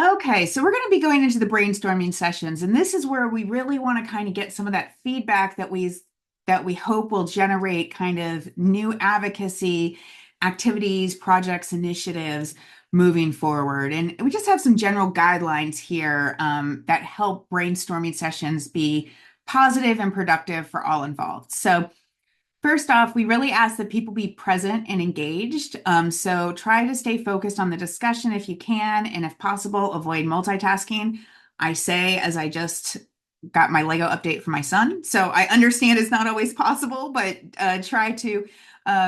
Okay, so we're going to be going into the brainstorming sessions, and this is where we really want to kind of get some of that feedback that we hope will generate kind of new advocacy activities, projects, initiatives moving forward. And we just have some general guidelines here that help brainstorming sessions be positive and productive for all involved. So first off, we really ask that people be present and engaged. So try to stay focused on the discussion if you can, and if possible, avoid multitasking. I say as I just got my Lego update for my son. So I understand it's not always possible, but try to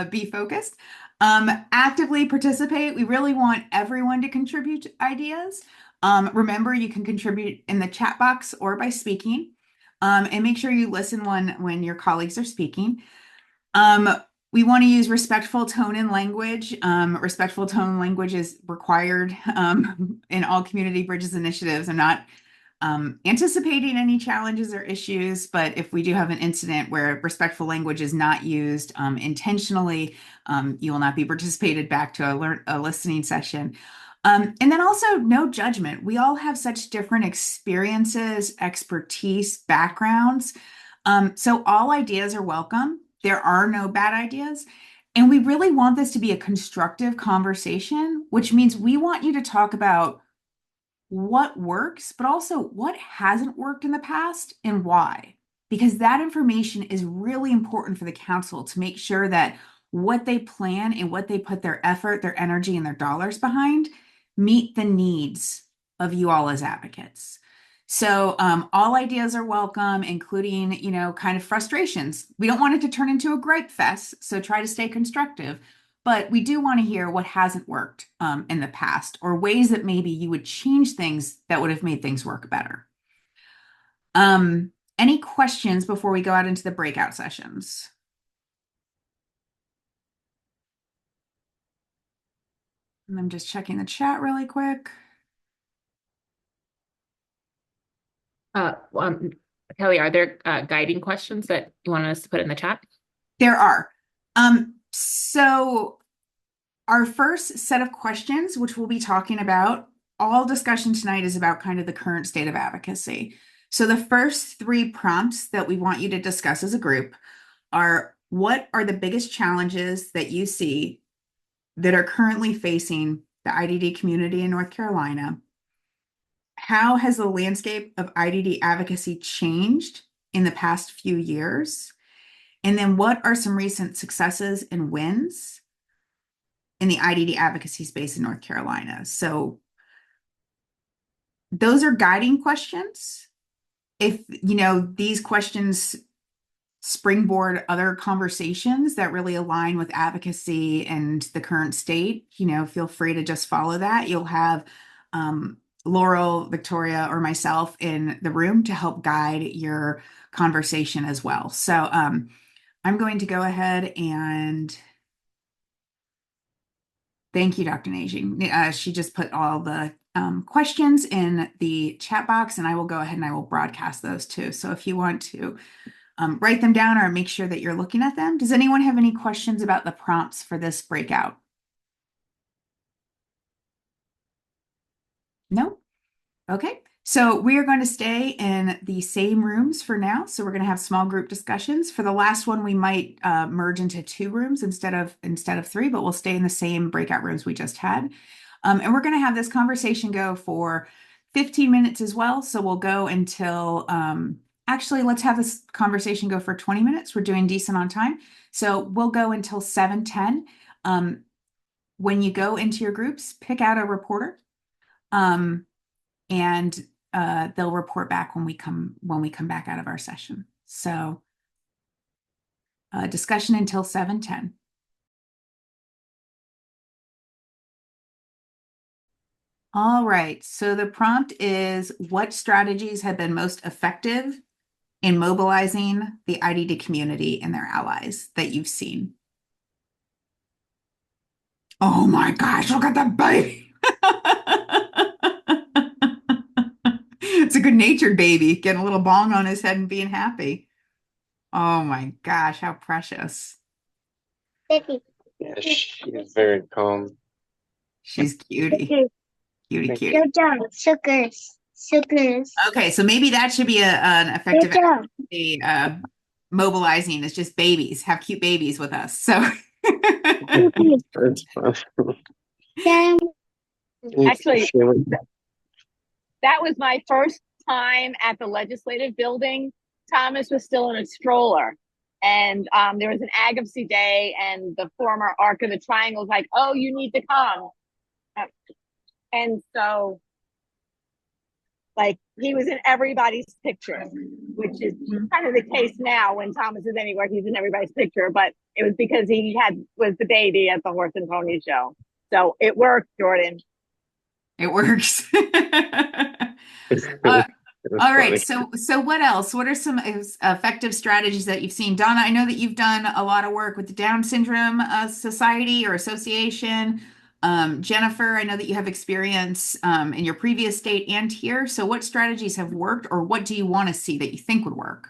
be focused. Actively participate. We really want everyone to contribute ideas. Remember, you can contribute in the chat box or by speaking. And make sure you listen when your colleagues are speaking. We want to use respectful tone and language. Respectful tone language is required in all community bridges initiatives. I'm not anticipating any challenges or issues, but if we do have an incident where respectful language is not used intentionally, you will not be participated back to a listening session. And then also no judgment. We all have such different experiences, expertise, backgrounds. So all ideas are welcome. There are no bad ideas. And we really want this to be a constructive conversation, which means we want you to talk about what works, but also what hasn't worked in the past and why. Because that information is really important for the council to make sure that what they plan and what they put their effort, their energy, and their dollars behind meet the needs of you all as advocates. So all ideas are welcome, including, kind of frustrations. We don't want it to turn into a gripe fest, so try to stay constructive. But we do want to hear what hasn't worked in the past, or ways that maybe you would change things that would have made things work better. Any questions before we go out into the breakout sessions? And I'm just checking the chat really quick. Kelly, are there guiding questions that you want us to put in the chat? There are. So our first set of questions, which we'll be talking about, all discussion tonight is about kind of the current state of advocacy. So the first three prompts that we want you to discuss as a group are: what are the biggest challenges that you see that are currently facing the IDD community in North Carolina? How has the landscape of IDD advocacy changed in the past few years? And then what are some recent successes and wins in the IDD advocacy space in North Carolina? So those are guiding questions. If, these questions springboard other conversations that really align with advocacy and the current state, feel free to just follow that. You'll have Laurel, Victoria, or myself in the room to help guide your conversation as well. So I'm going to go ahead and thank you, Dr. Najing. She just put all the questions in the chat box, and I will go ahead and I will broadcast those too. So if you want to write them down or make sure that you're looking at them. Does anyone have any questions about the prompts for this breakout? No? Okay. So we are going to stay in the same rooms for now. So we're going to have small group discussions. For the last one, we might merge into 2 rooms instead of 3, but we'll stay in the same breakout rooms we just had. And we're going to have this conversation go for 15 minutes as well. So we'll go until, actually, let's have this conversation go for 20 minutes. We're doing decent on time. So we'll go until 7:10. When you go into your groups, pick out a reporter. And they'll report back when we come back out of our session. So discussion until 7:10. All right, so the prompt is: what strategies have been most effective in mobilizing the IDD community and their allies that you've seen? Oh my gosh, look at that baby. It's a good-natured baby, getting a little bong on his head and being happy. Oh my gosh, how precious. Yeah, she's very calm. She's cutie. Cutie Thank cute. you. Good job. Suckers. Suckers. Okay, so maybe that should be an effective Good job. activity, mobilizing is just babies, have cute babies with us. So That's fun. Then Actually, Shayla, that was my first time at the legislative building. Thomas was still in a stroller. And there was an advocacy day, and the former Arc of the Triangle was like, oh, you need to come. And so, like, he was in everybody's picture, which is kind of the case now. When Thomas is anywhere, he's in everybody's picture. But it was because he was the baby at the horse and pony show. So it worked, Jordan. it works. All right. So what else? What are some effective strategies that you've seen? Donna, I know that you've done a lot of work with the Down Syndrome Society or Association. Jennifer, I know that you have experience in your previous state and here. So what strategies have worked, or what do you want to see that you think would work?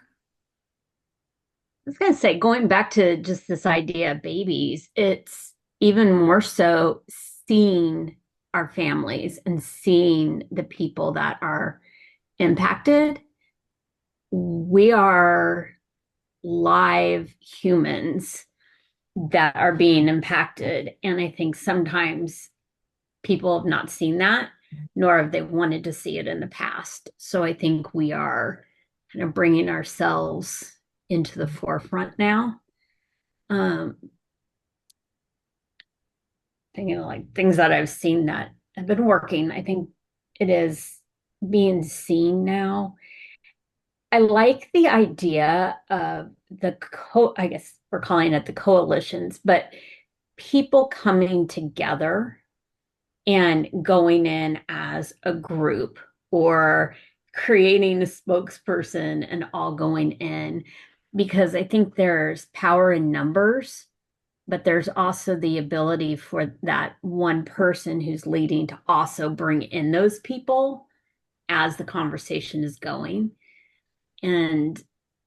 I was going to say, going back to just this idea of babies, it's even more so seeing our families and seeing the people that are impacted. We are live humans that are being impacted. And I think sometimes people have not seen that, nor have they wanted to see it in the past. So I think we are kind of bringing ourselves into the forefront now. Thinking of like things that I've seen that have been working. I think it is being seen now. I like the idea of I guess we're calling it the coalitions, but people coming together and going in as a group or creating a spokesperson and all going in, because I think there's power in numbers, but there's also the ability for that one person who's leading to also bring in those people as the conversation is going. And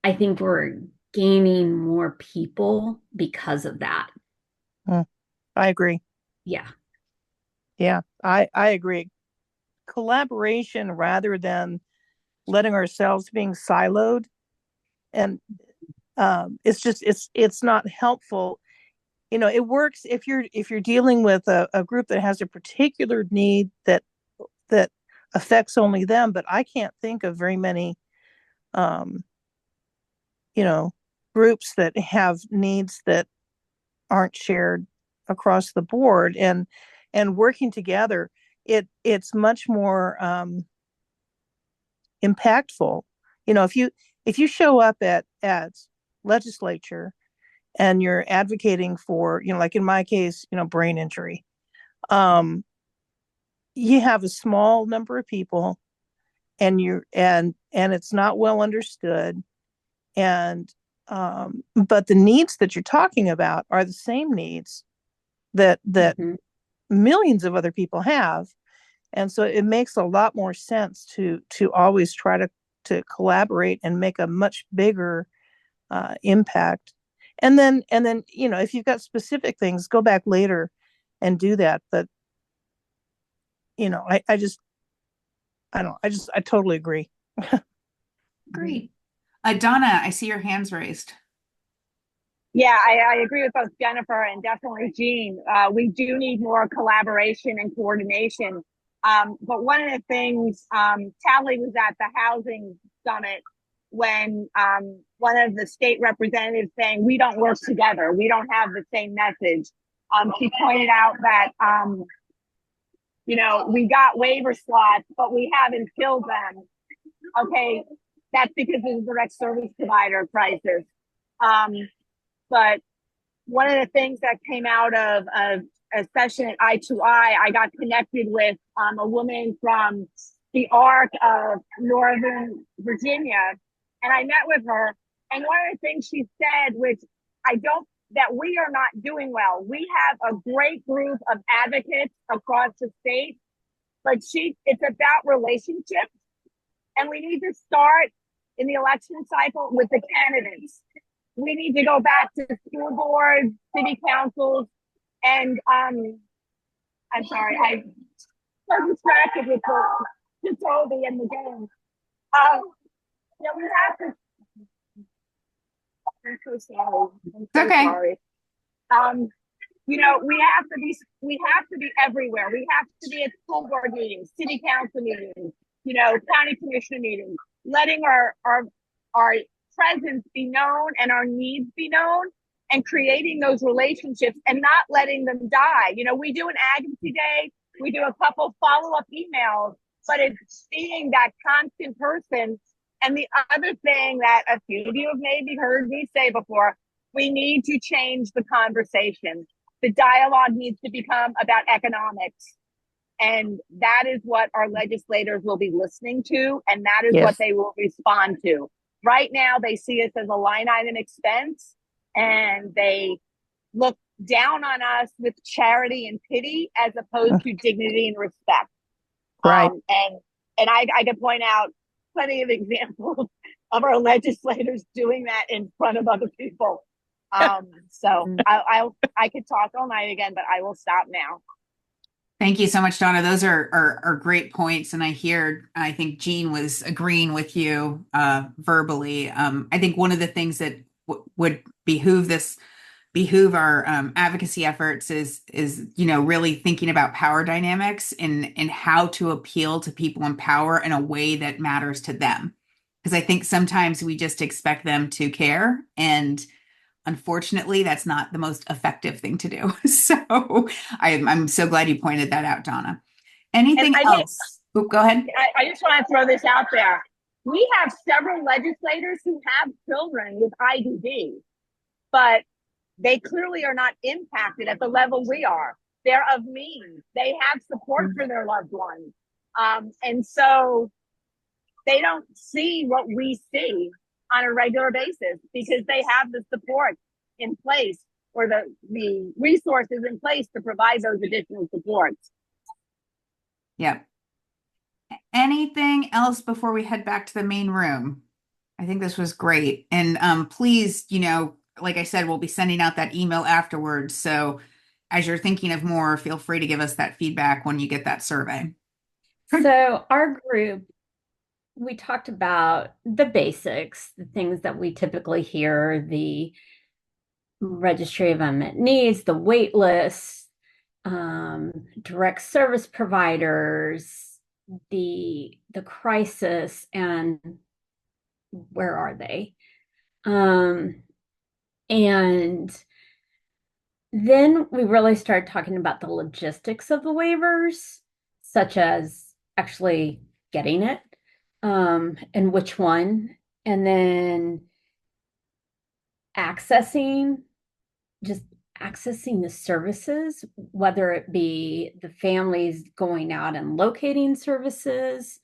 I think we're gaining more people because of that. I agree. Yeah. Yeah, I agree. Collaboration rather than letting ourselves being siloed, and it's not helpful. It works if you're dealing with a group that has a particular need that affects only them. But I can't think of very many, groups that have needs that aren't shared across the board, and working together, it's much more impactful. If you show up at legislature and you're advocating for, like in my case, brain injury, you have a small number of people, and it's not well understood, and but the needs that you're talking about are the same needs that millions of other people have. And so it makes a lot more sense to always try to collaborate and make a much bigger impact. And then if you've got specific things, go back later and do that. But I totally agree. Great. Donna, I see your hands raised. Yeah, I agree with both Jennifer and definitely Jean. We do need more collaboration and coordination. But one of the things, Tally was at the housing summit when one of the state representatives saying, we don't work together. We don't have the same message. She pointed out that, we got waiver slots, but we haven't filled them. Okay, that's because of the direct service provider crisis. But one of the things that came out of a session at I2I, I got connected with a woman from the ARC of Northern Virginia, and I met with her. And one of the things she said, which that we are not doing well. We have a great group of advocates across the state, but it's about relationships. And we need to start in the election cycle with the candidates. We need to go back to school boards, city councils, and I'm sorry, so distracted with the Toby and the game. We have to. I'm so sorry. I'm so Okay. sorry. We have to be everywhere. We have to be at school board meetings, city council meetings, county commission meetings, letting our presence be known and our needs be known, and creating those relationships and not letting them die. We do an advocacy day, we do a couple follow-up emails, but it's being that constant person. And the other thing that a few of you have maybe heard me say before, we need to change the conversation. The dialogue needs to become about economics. And that is what our legislators will be listening to. And that is what they will respond to. Right now, they see us as a line item expense, and they look down on us with charity and pity as opposed to dignity and respect. Right. And I can point out plenty of examples of our legislators doing that in front of other people. So I could talk all night again, but I will stop now. Thank you so much, Donna. Those are great points. And I think Jean was agreeing with you verbally. I think one of the things that would behoove our advocacy efforts is really thinking about power dynamics and how to appeal to people in power in a way that matters to them. Because I think sometimes we just expect them to care, and unfortunately, that's not the most effective thing to do. So I'm so glad you pointed that out, Donna. Anything else? Go ahead. I just want to throw this out there. We have several legislators who have children with IDD, but they clearly are not impacted at the level we are. They're of means. They have support for their loved ones. And so they don't see what we see on a regular basis because they have the support in place, or the resources in place to provide those additional supports. Yeah. Anything else before we head back to the main room? I think this was great. And please, like I said, we'll be sending out that email afterwards. So as you're thinking of more, feel free to give us that feedback when you get that survey. So our group, we talked about the basics, the things that we typically hear, the registry of unmet needs, the wait list, direct service providers, the crisis, and where are they? And then we really started talking about the logistics of the waivers, such as actually getting it, and which one, and then accessing the services, whether it be the families going out and locating services,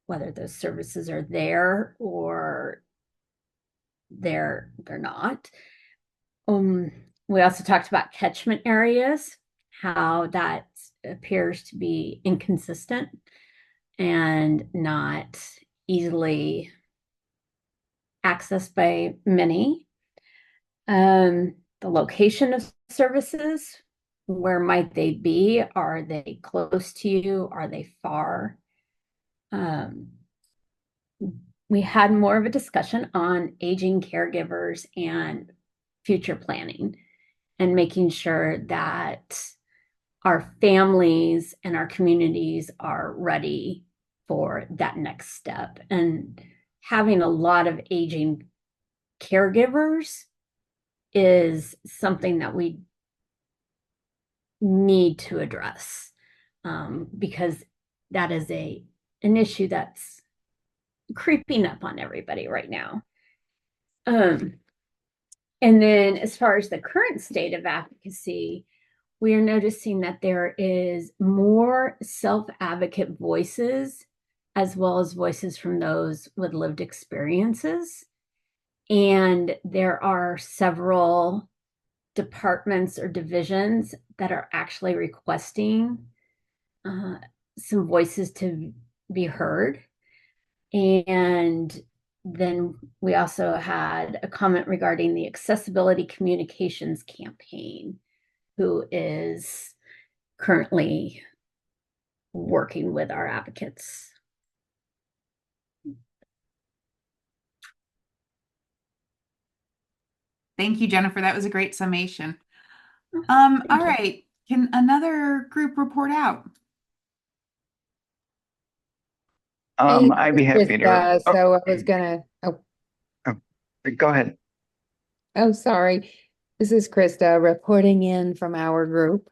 whether those services are there or they're not. We also talked about catchment areas, how that appears to be inconsistent and not easily accessed by many. The location of services, where might they be? Are they close to you? Are they far? We had more of a discussion on aging caregivers and future planning, and making sure that our families and our communities are ready for that next step. And having a lot of aging caregivers is something that we need to address, because that is an issue that's creeping up on everybody right now. And then as far as the current state of advocacy, we are noticing that there is more self-advocate voices, as well as voices from those with lived experiences. And there are several departments or divisions that are actually requesting some voices to be heard. And then we also had a comment regarding the Accessibility Communications Campaign, who is currently working with our advocates. Thank you, Jennifer. That was a great summation. Thank All you. right. Can another group report out? I'd be happy to. Krista, so I was gonna, Go ahead. sorry. This is Krista reporting in from our group.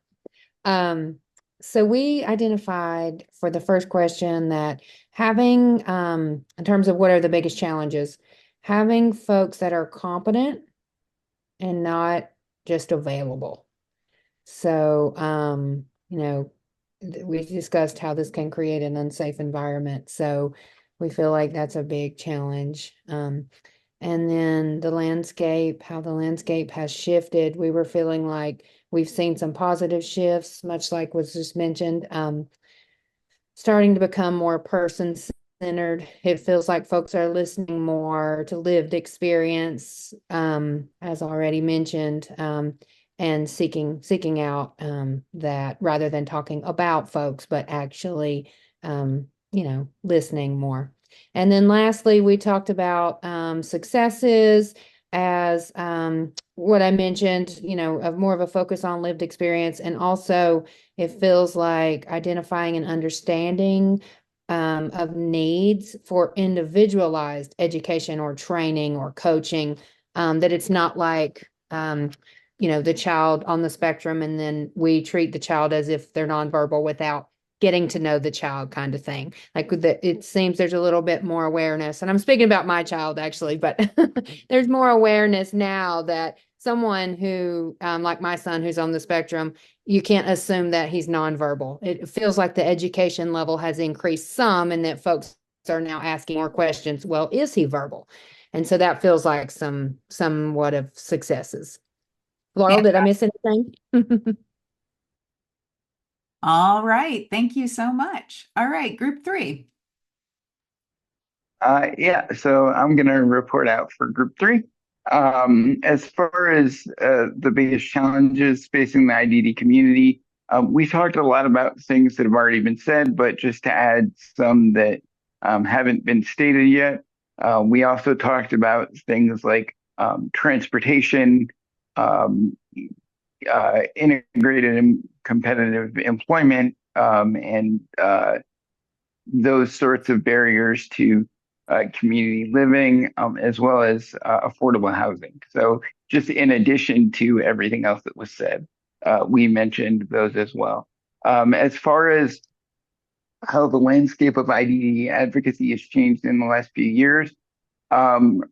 So we identified for the first question that having, in terms of what are the biggest challenges, having folks that are competent and not just available. So, we discussed how this can create an unsafe environment. So we feel like that's a big challenge. And then the landscape, how the landscape has shifted. We were feeling like we've seen some positive shifts, much like was just mentioned, starting to become more person-centered. It feels like folks are listening more to lived experience, as already mentioned, and seeking out that rather than talking about folks, but actually, listening more. And then lastly, we talked about successes as what I mentioned, of more of a focus on lived experience. And also it feels like identifying and understanding of needs for individualized education or training or coaching, that it's not like, the child on the spectrum, and then we treat the child as if they're nonverbal without getting to know the child kind of thing. Like it seems there's a little bit more awareness, and I'm speaking about my child actually, but there's more awareness now that someone who, like my son who's on the spectrum, you can't assume that he's nonverbal. It feels like the education level has increased some, and that folks are now asking more questions. Well, is he verbal? And so that feels like somewhat of successes. Laurel, did I miss anything? All right. Thank you so much. All right. Group 3. So I'm going to report out for group 3. As far as the biggest challenges facing the IDD community, we talked a lot about things that have already been said, but just to add some that haven't been stated yet, we also talked about things like transportation, integrated and competitive employment, and those sorts of barriers to community living, as well as affordable housing. So just in addition to everything else that was said, we mentioned those as well. As far as how the landscape of IDD advocacy has changed in the last few years,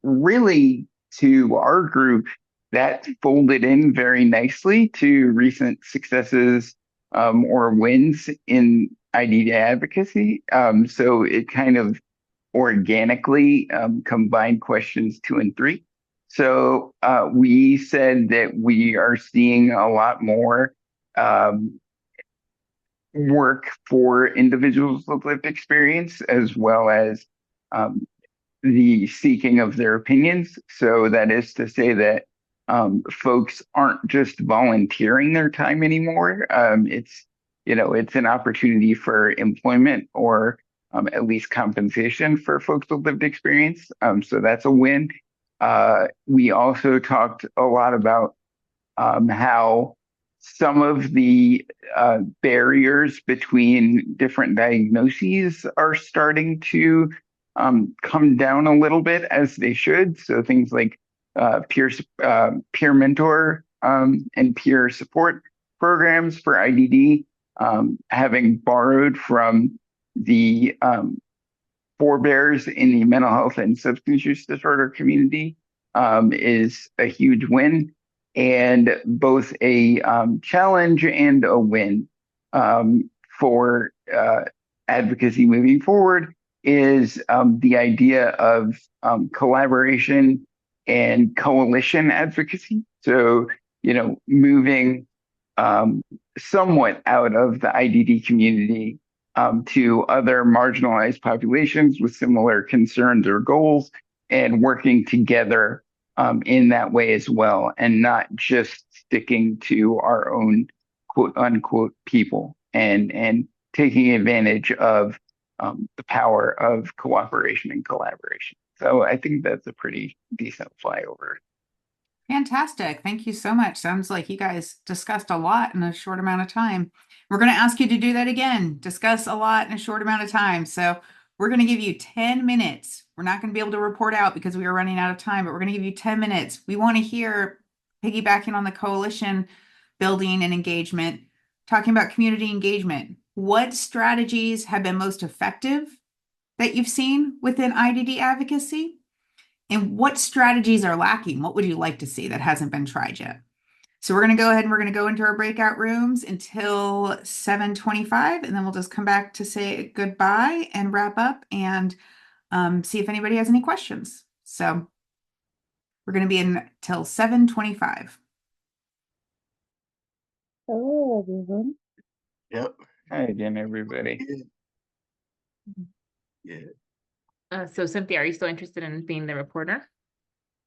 really to our group, that folded in very nicely to recent successes or wins in IDD advocacy. So it kind of organically combined questions 2 and 3. So we said that we are seeing a lot more work for individuals with lived experience, as well as the seeking of their opinions. So that is to say that folks aren't just volunteering their time anymore. It's an opportunity for employment or at least compensation for folks with lived experience. So that's a win. We also talked a lot about how some of the barriers between different diagnoses are starting to come down a little bit, as they should. So things like peer mentor and peer support programs for IDD, having borrowed from the forebears in the mental health and substance use disorder community, is a huge win, and both a challenge and a win for advocacy moving forward is the idea of collaboration and coalition advocacy. So, moving somewhat out of the IDD community to other marginalized populations with similar concerns or goals, and working together in that way as well, and not just sticking to our own quote unquote people, and taking advantage of the power of cooperation and collaboration. So I think that's a pretty decent flyover. Fantastic. Thank you so much. Sounds like you guys discussed a lot in a short amount of time. We're going to ask you to do that again. Discuss a lot in a short amount of time. So we're going to give you 10 minutes. We're not going to be able to report out because we are running out of time, but we're going to give you 10 minutes. We want to hear, piggybacking on the coalition building and engagement, talking about community engagement. What strategies have been most effective that you've seen within IDD advocacy? And what strategies are lacking? What would you like to see that hasn't been tried yet? So we're going to go ahead and we're going to go into our breakout rooms until 7:25, and then we'll just come back to say goodbye and wrap up and see if anybody has any questions. So we're going to be in till 7:25. Hello, everyone. Yep. Hi again, everybody. Yeah. So Cynthia, are you still interested in being the reporter,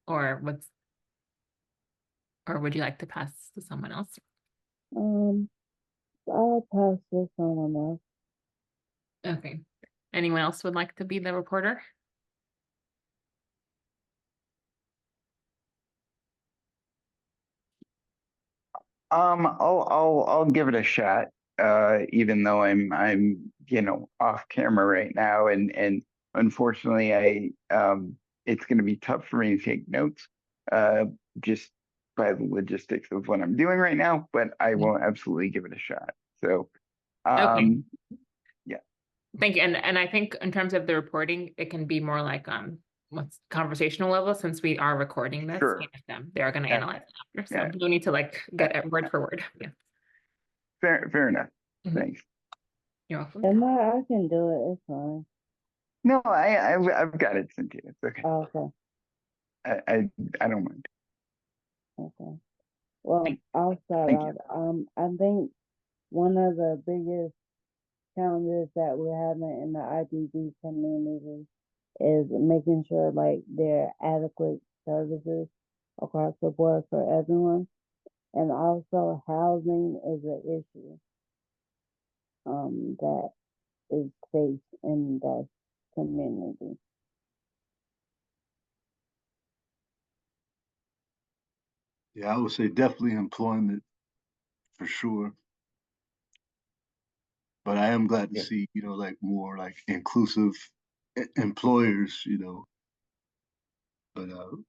or would you like to pass to someone else? I'll pass this on else. Okay. Anyone else would like to be the reporter? I'll give it a shot. Even though I'm off camera right now, and unfortunately it's going to be tough for me to take notes, just by the logistics of what I'm doing right now. But I will absolutely give it a shot. So, Okay. yeah. Thank you. And I think in terms of the reporting, it can be more like what's conversational level, since we are recording this. Sure. They are going to Yeah. analyze it after, so Yeah. you'll need to like get it word for word. Yeah. Fair enough. Mhm. Thanks. You're welcome. I can do it. It's fine. No, I've got it, Cynthia. It's okay. Oh, okay. I don't mind. Okay. Well, Thank- I'll start Thank out. you. I think one of the biggest challenges that we're having in the IDD community is making sure like there are adequate services across the board for everyone. And also housing is an issue that is faced in the community. Yeah, I would say definitely employment for sure. But I am glad to Yeah. see, like more like inclusive employers, but that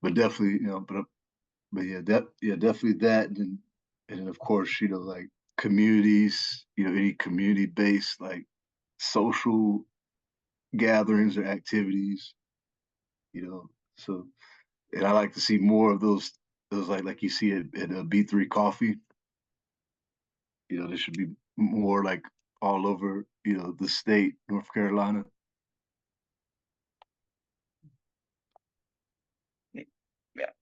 but definitely, but yeah, definitely that, and then of course, like communities, any community-based like social gatherings or activities, so, and I like to see more of those like you see at B3 Coffee. There should be more like all over, the state, North Carolina. Yeah,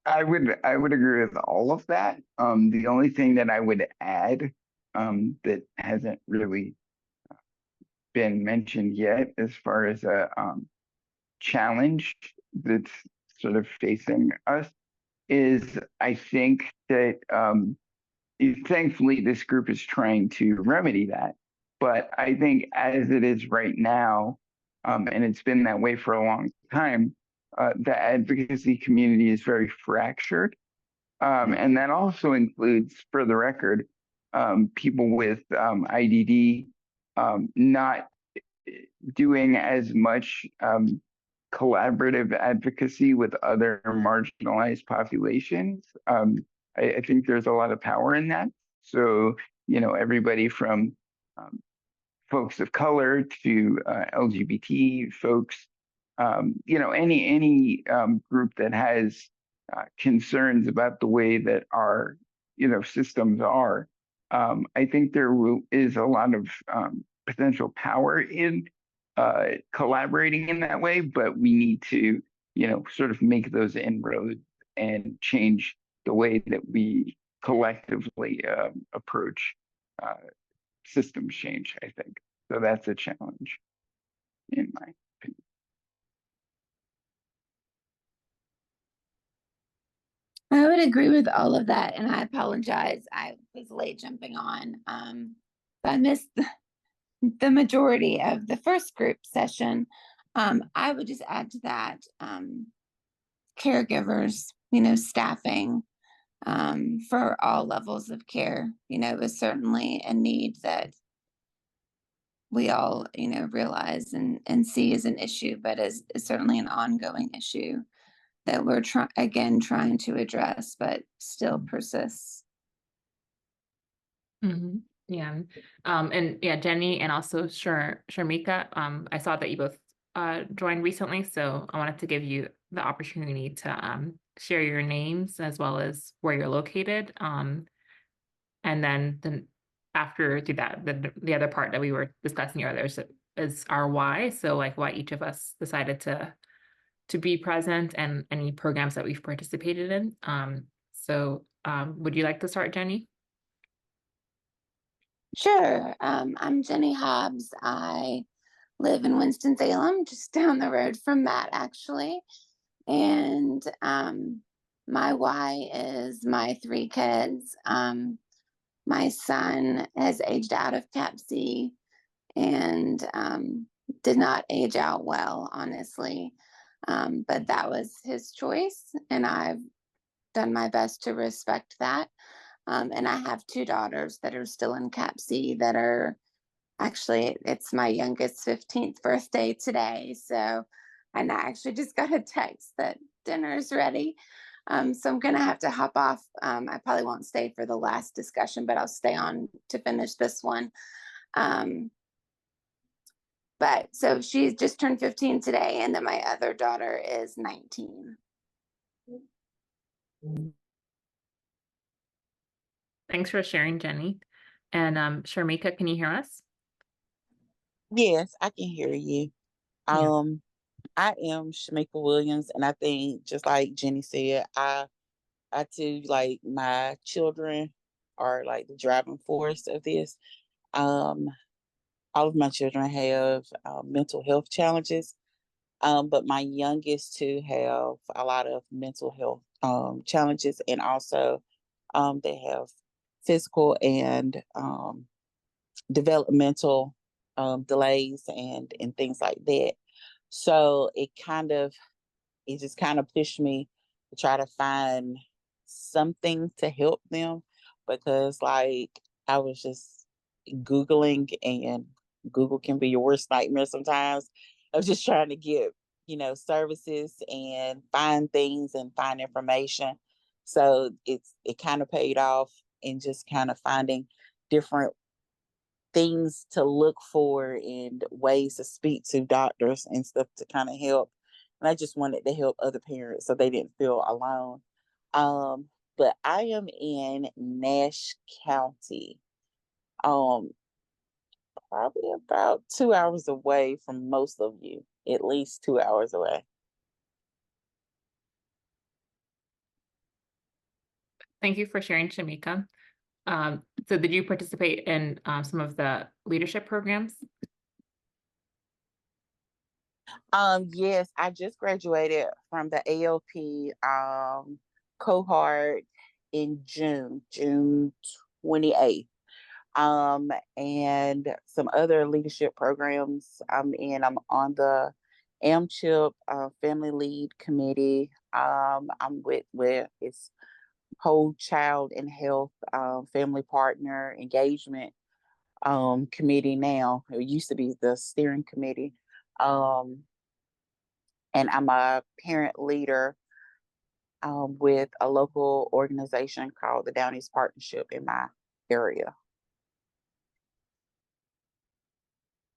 I would agree with all of that. The only thing that I would add, that hasn't really been mentioned yet, as far as a challenge that's sort of facing us, is I think that thankfully this group is trying to remedy that. But I think as it is right now, and it's been that way for a long time, the advocacy community is very fractured. And that also includes, for the record, people with IDD not doing as much collaborative advocacy with other marginalized populations. I think there's a lot of power in that. So, everybody from folks of color to LGBT folks, any group that has concerns about the way that our, systems are. I think there is a lot of potential power in collaborating in that way, but we need to, sort of make those inroads and change the way that we collectively approach systems change, I think. So that's a challenge, in my opinion. I would agree with all of that, and I apologize. I was late jumping on. I missed the majority of the first group session. I would just add to that, caregivers, staffing, for all levels of care, is certainly a need that we all, realize and see as an issue, but is certainly an ongoing issue that we're trying to address, but still persists. Mhm. Yeah. And yeah, Jenny and also Sharmika, I saw that you both joined recently, so I wanted to give you the opportunity to share your names as well as where you're located. And then after do that, the other part that we were discussing earlier is our why. So like why each of us decided to be present and any programs that we've participated in. Would you like to start, Jenny? Sure. I'm Jenny Hobbs. I live in Winston-Salem, just down the road from Matt, actually. And my why is my 3 kids. My son has aged out of CAPC and did not age out well, honestly. But that was his choice, and I've done my best to respect that. And I have 2 daughters that are still in CAPC that are actually, it's my youngest 15th birthday today. So, and I actually just got a text that dinner is ready. So I'm going to have to hop off. I probably won't stay for the last discussion, but I'll stay on to finish this one. But so she's just turned 15 today, and then my other daughter is 19. Thanks for sharing, Jenny. And Sharmika, can you hear us? Yes, I can hear you. Yeah. I am Shamika Williams, and I think just like Jenny said, I too, like, my children are like the driving force of this. All of my children have mental health challenges, but my youngest 2 have a lot of mental health challenges, and also they have physical and developmental delays and things like that. So it just kind of pushed me to try to find something to help them, because like I was just Googling, and Google can be your worst nightmare sometimes. I was just trying to get, services and find things and find information. So it kind of paid off in just kind of finding different things to look for and ways to speak to doctors and stuff to kind of help. And I just wanted to help other parents so they didn't feel alone. But I am in Nash County, probably about 2 hours away from most of you, at least 2 hours away. Thank you for sharing, Shamika. So did you participate in some of the leadership programs? Yes, I just graduated from the ALP cohort in June 28th. And some other leadership programs I'm in. I'm on the AMCHIP Family Lead Committee. I'm with it's Whole Child and Health Family Partner Engagement Committee now. It used to be the steering committee. And I'm a parent leader with a local organization called the Down East Partnership in my area.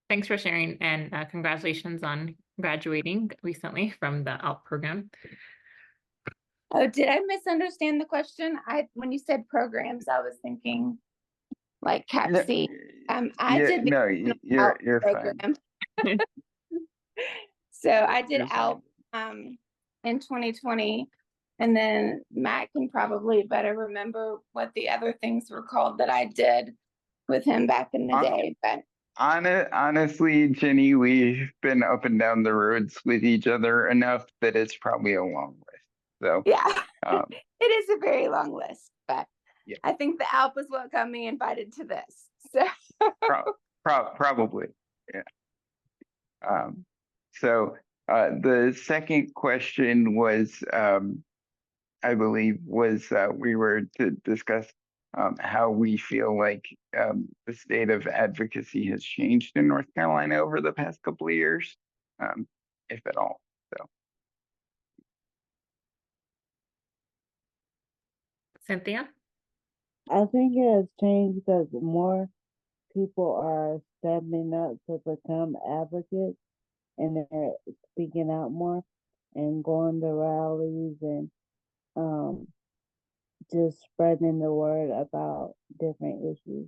Thanks for sharing, and congratulations on graduating recently from the ALP program. Oh, did I misunderstand the question? When you said programs, I was thinking like CAPC. You're program. fine. So I did You're ALP in 2020, and then Matt can probably better remember what the other things were called that I did with him back in the day. But honestly, Jenny, we've been up and down the roads with each other enough that it's probably a long list. So yeah. Um, It is a very long list, but Yeah. I think the alphas will got me invited to this. So Probably, yeah. So the second question was, I believe, was we were to discuss how we feel like the state of advocacy has changed in North Carolina over the past couple of years, if at all. So. Cynthia? I think it has changed because more people are stepping up to become advocates and they're speaking out more and going to rallies and just spreading the word about different issues.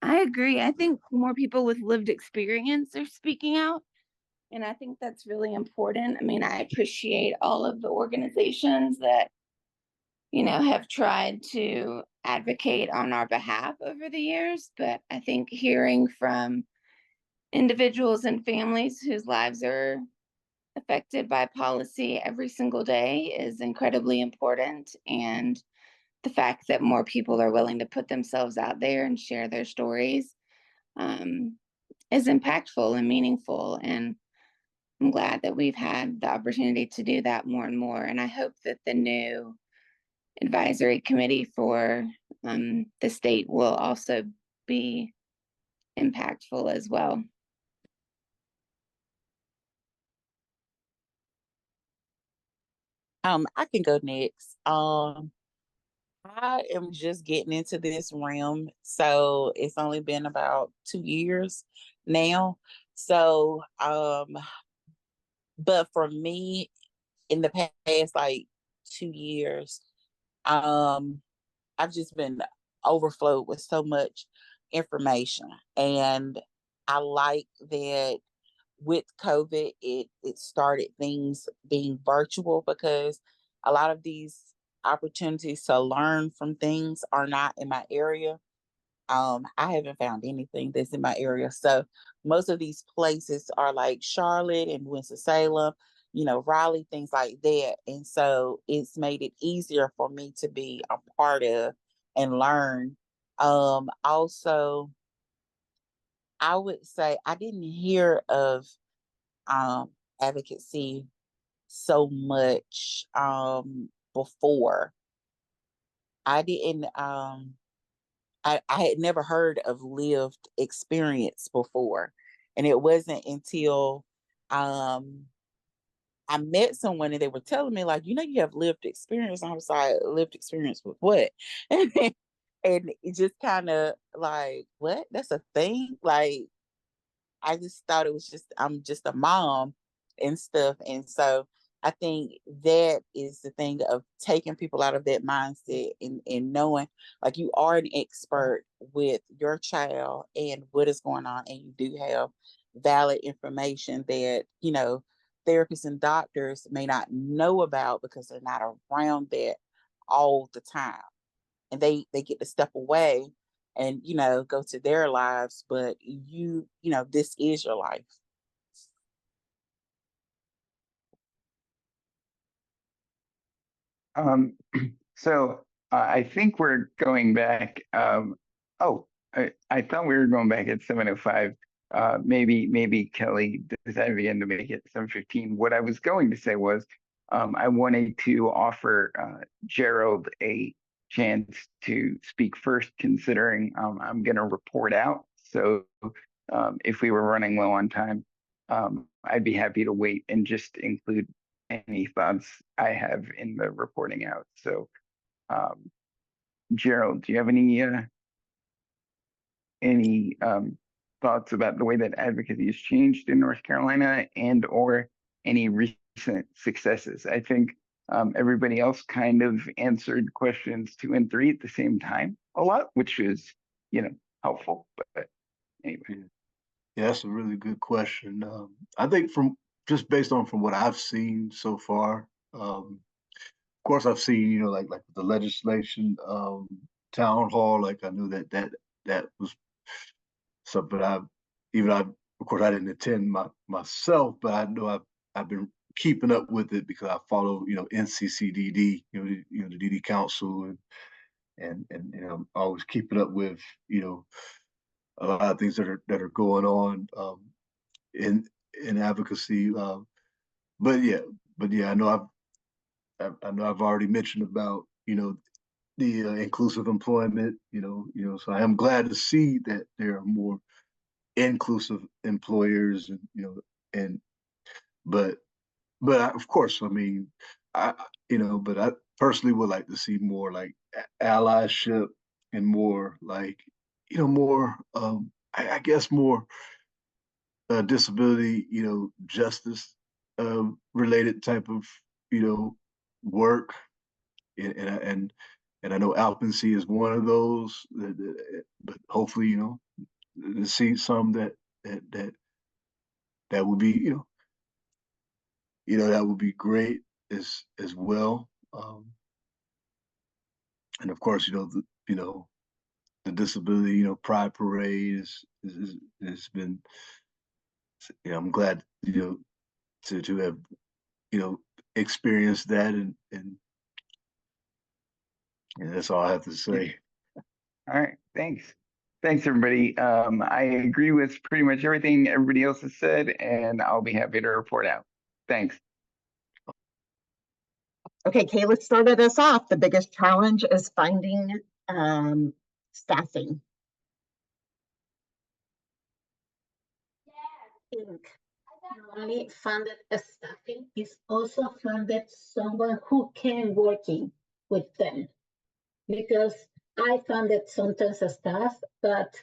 I agree. I think more people with lived experience are speaking out. And I think that's really important. I mean, I appreciate all of the organizations that, have tried to advocate on our behalf over the years. But I think hearing from individuals and families whose lives are affected by policy every single day is incredibly important. And the fact that more people are willing to put themselves out there and share their stories is impactful and meaningful. And I'm glad that we've had the opportunity to do that more and more. And I hope that the new advisory committee for the state will also be impactful as well. I can go next. I am just getting into this realm, so it's only been about 2 years now. So, but for me, in the past like 2 years, I've just been overflowed with so much information, and I like that with COVID, it started things being virtual because a lot of these opportunities to learn from things are not in my area. I haven't found anything that's in my area. So most of these places are like Charlotte and Winston-Salem, Raleigh, things like that. And so it's made it easier for me to be a part of and learn. Also, I would say I didn't hear of advocacy so much before. I didn't I had never heard of lived experience before. And it wasn't until I met someone and they were telling me, like, you have lived experience. And I was like, lived experience with what? And it just kind of like, what? That's a thing? Like, I just thought it was just, I'm just a mom and stuff. And so I think that is the thing of taking people out of that mindset and knowing like you are an expert with your child and what is going on. And you do have valid information that, therapists and doctors may not know about because they're not around that all the time. And they get to step away and go to their lives, but this is your life. So I think we're going back. I thought we were going back at 7:05. Maybe Kelly decided again to make it 7:15. What I was going to say was I wanted to offer Gerald a chance to speak first, considering I'm going to report out. So if we were running low on time, I'd be happy to wait and just include any thoughts I have in the reporting out. So, Gerald, do you have any thoughts about the way that advocacy has changed in North Carolina and/or any recent successes? I think everybody else kind of answered questions 2 and 3 at the same time a lot, which is, helpful. But anyway. Yeah, that's a really good question. I think from what I've seen so far, of course I've seen, like the legislation, town hall, like I knew that was something I've of course, I didn't attend myself, but I know I've been keeping up with it because I follow, NCCDD, the DD Council, and I'm always keeping up with, a lot of things that are going on in advocacy. But yeah, I know I've already mentioned about, the inclusive employment, so I am glad to see that there are more inclusive employers, and but of course, I mean, but I personally would like to see more like allyship and more like, more, I guess more disability, justice related type of, work, and I know Alpensy is one of those, but hopefully, to see some that that would be, that would be great as well. And of course, the disability, pride parade has been, I'm glad, to have, experienced that, and that's all I have to say. All right, thanks. Thanks, everybody. I agree with pretty much everything everybody else has said, and I'll be happy to report out. Thanks. Okay, Kayla started us off. The biggest challenge is finding staffing. Not only funded staffing, is also funded someone who can working with them. Because I funded sometimes a staff, but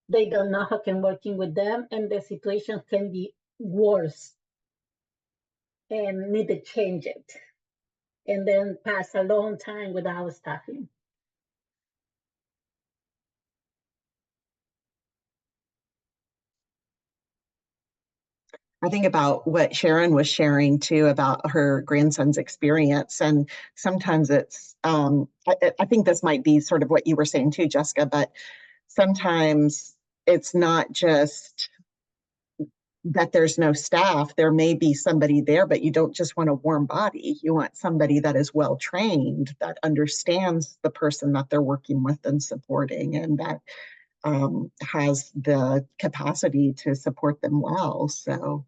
they don't know how can working with them, and the situation can be worse and need to change it. And then pass a long time without staffing. I think about what Sharon was sharing too about her grandson's experience. And sometimes it's, I think this might be sort of what you were saying too, Jessica, but sometimes it's not just that there's no staff. There may be somebody there, but you don't just want a warm body. You want somebody that is well trained, that understands the person that they're working with and supporting, and that has the capacity to support them well. So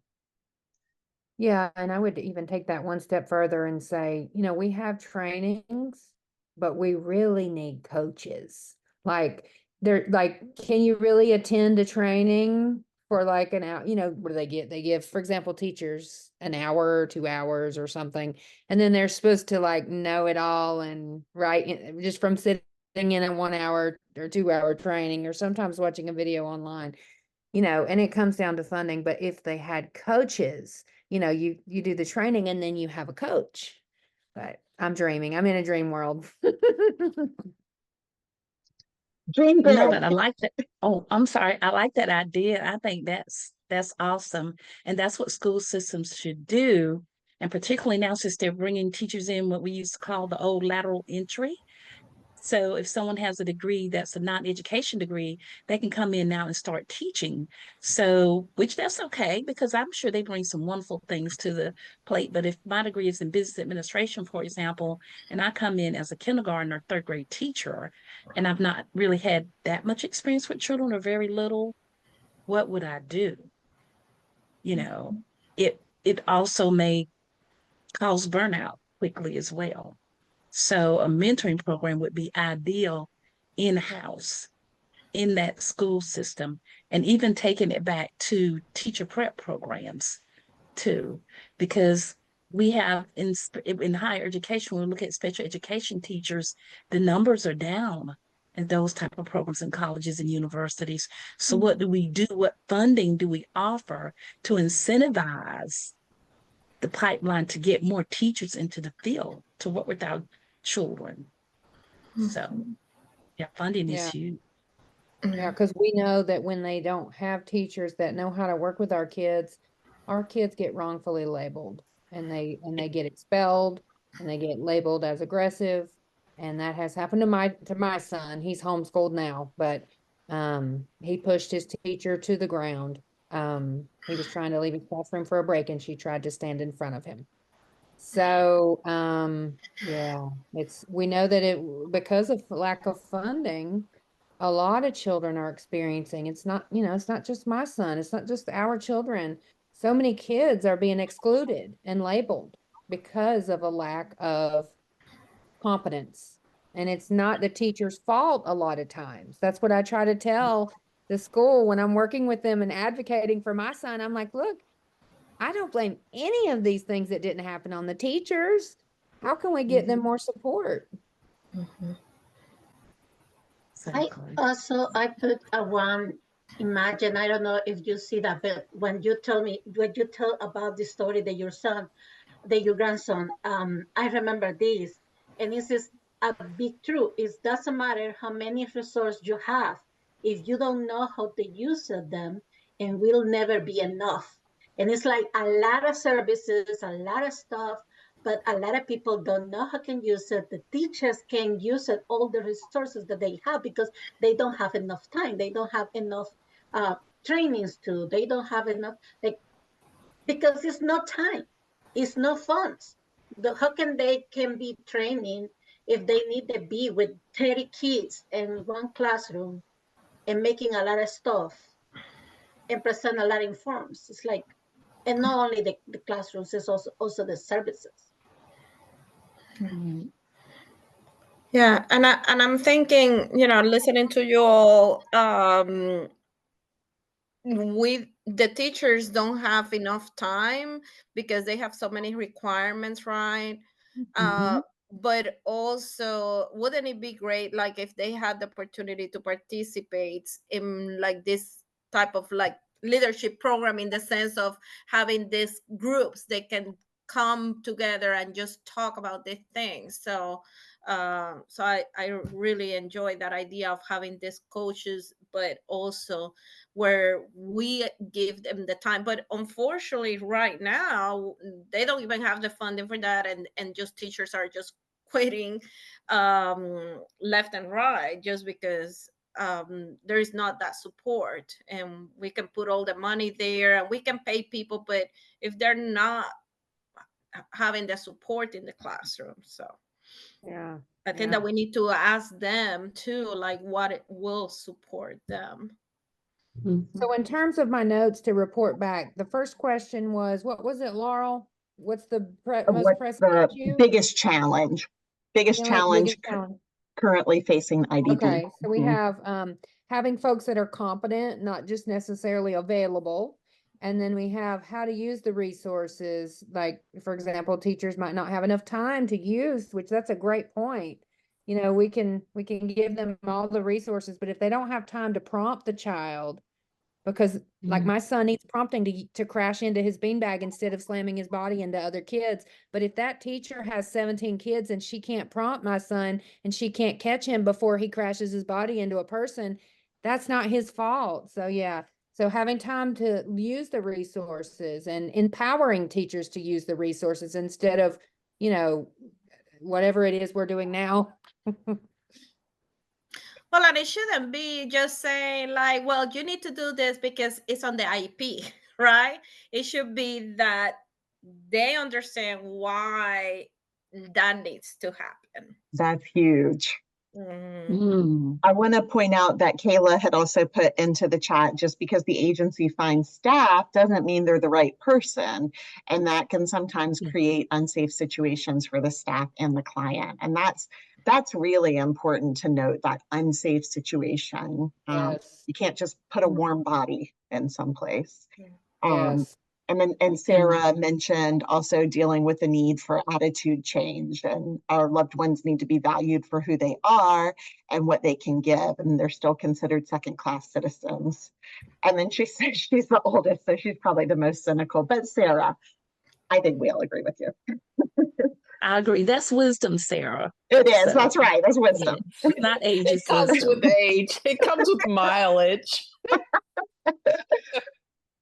Yeah, and I would even take that one step further and say, we have trainings, but we really need coaches. Like can you really attend a training for like an hour? What do they get? They give, for example, teachers an hour or 2 hours or something, and then they're supposed to like know it all and just from sitting in a 1 hour or 2 hour training, or sometimes watching a video online, and it comes down to funding. But if they had coaches, you do the training and then you have a coach. But I'm dreaming. I'm in a dream world. dream big. No, but I like that. Oh, I'm sorry. I like that idea. I think that's awesome. And that's what school systems should do. And particularly now, since they're bringing teachers in what we used to call the old lateral entry. So if someone has a degree that's a non-education degree, they can come in now and start teaching. So, which that's okay, because I'm sure they bring some wonderful things to the plate. But if my degree is in business administration, for example, and I come in as a kindergarten or third grade teacher, and I've not really had that much experience with children or very little, what would I do? It also may cause burnout quickly as well. So a mentoring program would be ideal in-house in that school system, and even taking it back to teacher prep programs too, because we have in higher education, when we look at special education teachers, the numbers are down in those type of programs in colleges and universities. So what do we do? What funding do we offer to incentivize the pipeline to get more teachers into the field to work with our children? So yeah, funding is huge. Yeah, because we know that when they don't have teachers that know how to work with our kids get wrongfully labeled, and they get expelled, and they get labeled as aggressive. And that has happened to my son. He's homeschooled now, but he pushed his teacher to the ground, He was trying to leave his classroom for a break and she tried to stand in front of him. So, yeah, we know that because of lack of funding, a lot of children are experiencing, it's not just my son, it's not just our children. So many kids are being excluded and labeled because of a lack of competence. And it's not the teacher's fault a lot of times. That's what I try to tell the school when I'm working with them and advocating for my son. I'm like, look, I don't blame any of these things that didn't happen on the teachers. How can we get them more support? I put a one imagine, I don't know if you see that, but when you tell about the story that your grandson, I remember this, and this is a big truth. It doesn't matter how many resources you have, if you don't know how to use them, and will never be enough. And it's like a lot of services, a lot of stuff, but a lot of people don't know how to use it. The teachers can use it, all the resources that they have, because they don't have enough time. They don't have enough trainings to, they don't have enough, because it's not time, it's no funds. How can they be training if they need to be with 30 kids in one classroom and making a lot of stuff and present a lot of forms? It's like, and not only the classrooms, it's also the services. Yeah, and I'm thinking, listening to you all, the teachers don't have enough time because they have so many requirements, right? But also, wouldn't it be great, like, if they had the opportunity to participate in like this type of like leadership program, in the sense of having these groups that can come together and just talk about these things. So I really enjoy that idea of having these coaches, but also where we give them the time. But unfortunately, right now, they don't even have the funding for that, and just teachers are just quitting left and right, just because there is not that support. And we can put all the money there and we can pay people, but if they're not having the support in the classroom, so Yeah, I think that we need to ask them too, like, what it will support them. So in terms of my notes to report back, the first question was, what was it, Laurel? What's the most pressing issue? Biggest challenge currently facing IDD? Okay, so we have having folks that are competent, not just necessarily available. And then we have how to use the resources. Like, for example, teachers might not have enough time to use, which that's a great point. We can give them all the resources, but if they don't have time to prompt the child, because like my son needs prompting to crash into his beanbag instead of slamming his body into other kids. But if that teacher has 17 kids and she can't prompt my son and she can't catch him before he crashes his body into a person, that's not his fault. So yeah. So having time to use the resources and empowering teachers to use the resources instead of, whatever it is we're doing now. Well, and it shouldn't be just saying like, well, you need to do this because it's on the IEP, right? It should be that they understand why that needs to happen. That's huge. I want to point out that Kayla had also put into the chat, just because the agency finds staff doesn't mean they're the right person. And that can sometimes create unsafe situations for the staff and the client. And that's really important to note, that unsafe situation. Yes. You can't just put a warm body in some place. Yes. And Sarah mentioned also dealing with the need for attitude change, and our loved ones need to be valued for who they are and what they can give, and they're still considered second-class citizens. And then she says she's the oldest, so she's probably the most cynical. But Sarah, I think we all agree with you. I agree. That's wisdom, Sarah. It is. So, that's right. That's wisdom. Not age. It comes with age. It comes with mileage.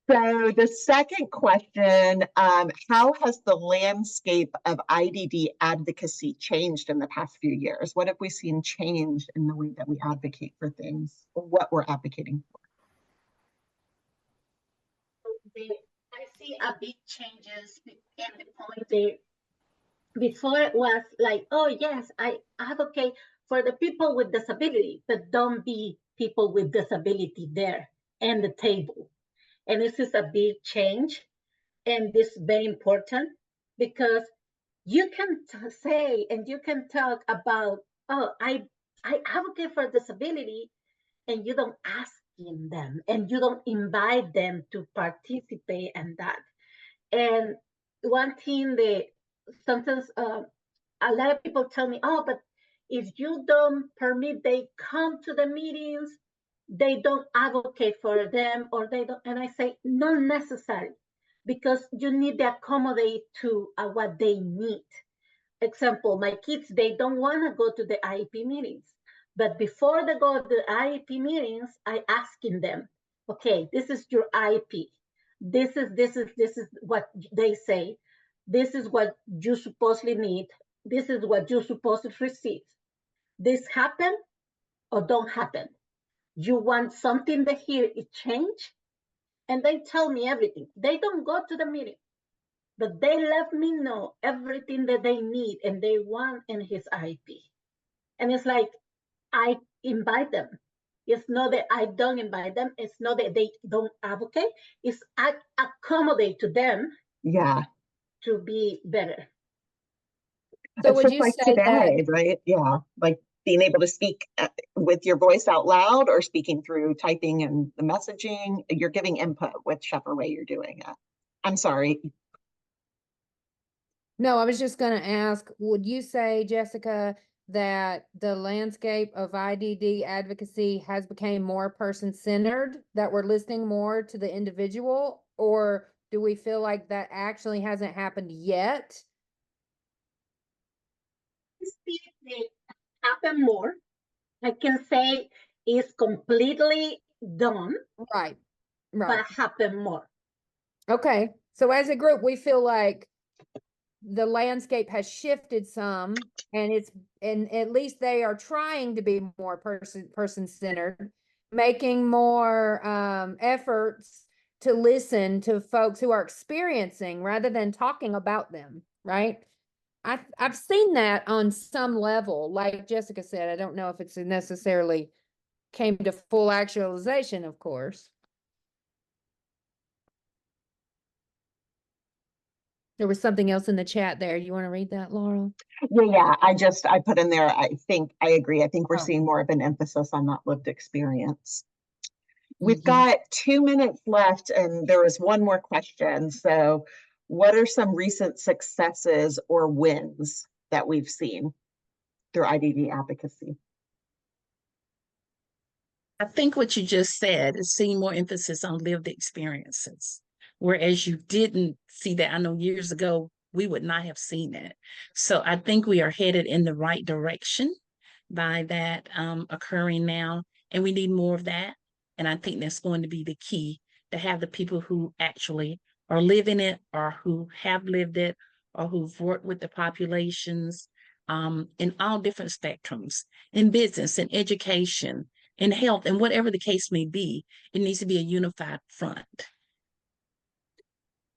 So the second question, how has the landscape of IDD advocacy changed in the past few years? What have we seen change in the way that we advocate for things, or what we're advocating for? I see a big changes in the point there. Before it was like, oh yes, I advocate for the people with disability, but don't be people with disability there and the table. And this is a big change, and this is very important because you can say and you can talk about, oh, I advocate for disability, and you don't ask them and you don't invite them to participate in that. And one thing that sometimes a lot of people tell me, oh, but if you don't permit they come to the meetings, they don't advocate for them, or they don't. And I say, not necessary, because you need to accommodate to what they need. Example, my kids, they don't want to go to the IEP meetings. But before they go to the IEP meetings, I asking them, okay, this is your IEP. This is what they say. This is what you supposedly need. This is what you're supposed to receive. This happen or don't happen. You want something that here it change? And they tell me everything. They don't go to the meeting, but they let me know everything that they need and they want in his IEP. And it's like, I invite them. It's not that I don't invite them. It's not that they don't advocate. It's I accommodate to them. Yeah. To be better. So It's would just you like say today, that, right? Yeah. Like being able to speak with your voice out loud or speaking through typing and the messaging, you're giving input whichever way you're doing it. I'm sorry. No, I was just going to ask, would you say, Jessica, that the landscape of IDD advocacy has become more person-centered, that we're listening more to the individual, or do we feel like that actually hasn't happened yet? It happen more. I can say it's completely done. Right. But happen more. Okay. So as a group, we feel like the landscape has shifted some, and at least they are trying to be more person-centered, making more efforts to listen to folks who are experiencing rather than talking about them, right? I've seen that on some level. Like Jessica said, I don't know if it's necessarily came to full actualization, of course. There was something else in the chat there. You want to read that, Laurel? Yeah. I put in there, I think I agree. I think we're seeing more of an emphasis on that lived experience. We've got 2 minutes left, and there is one more question. So what are some recent successes or wins that we've seen through IDD advocacy? I think what you just said is seeing more emphasis on lived experiences, whereas you didn't see that. I know years ago, we would not have seen that. So I think we are headed in the right direction by that occurring now, and we need more of that. And I think that's going to be the key, to have the people who actually are living it, or who have lived it, or who've worked with the populations in all different spectrums, in business, in education, in health, and whatever the case may be. It needs to be a unified front.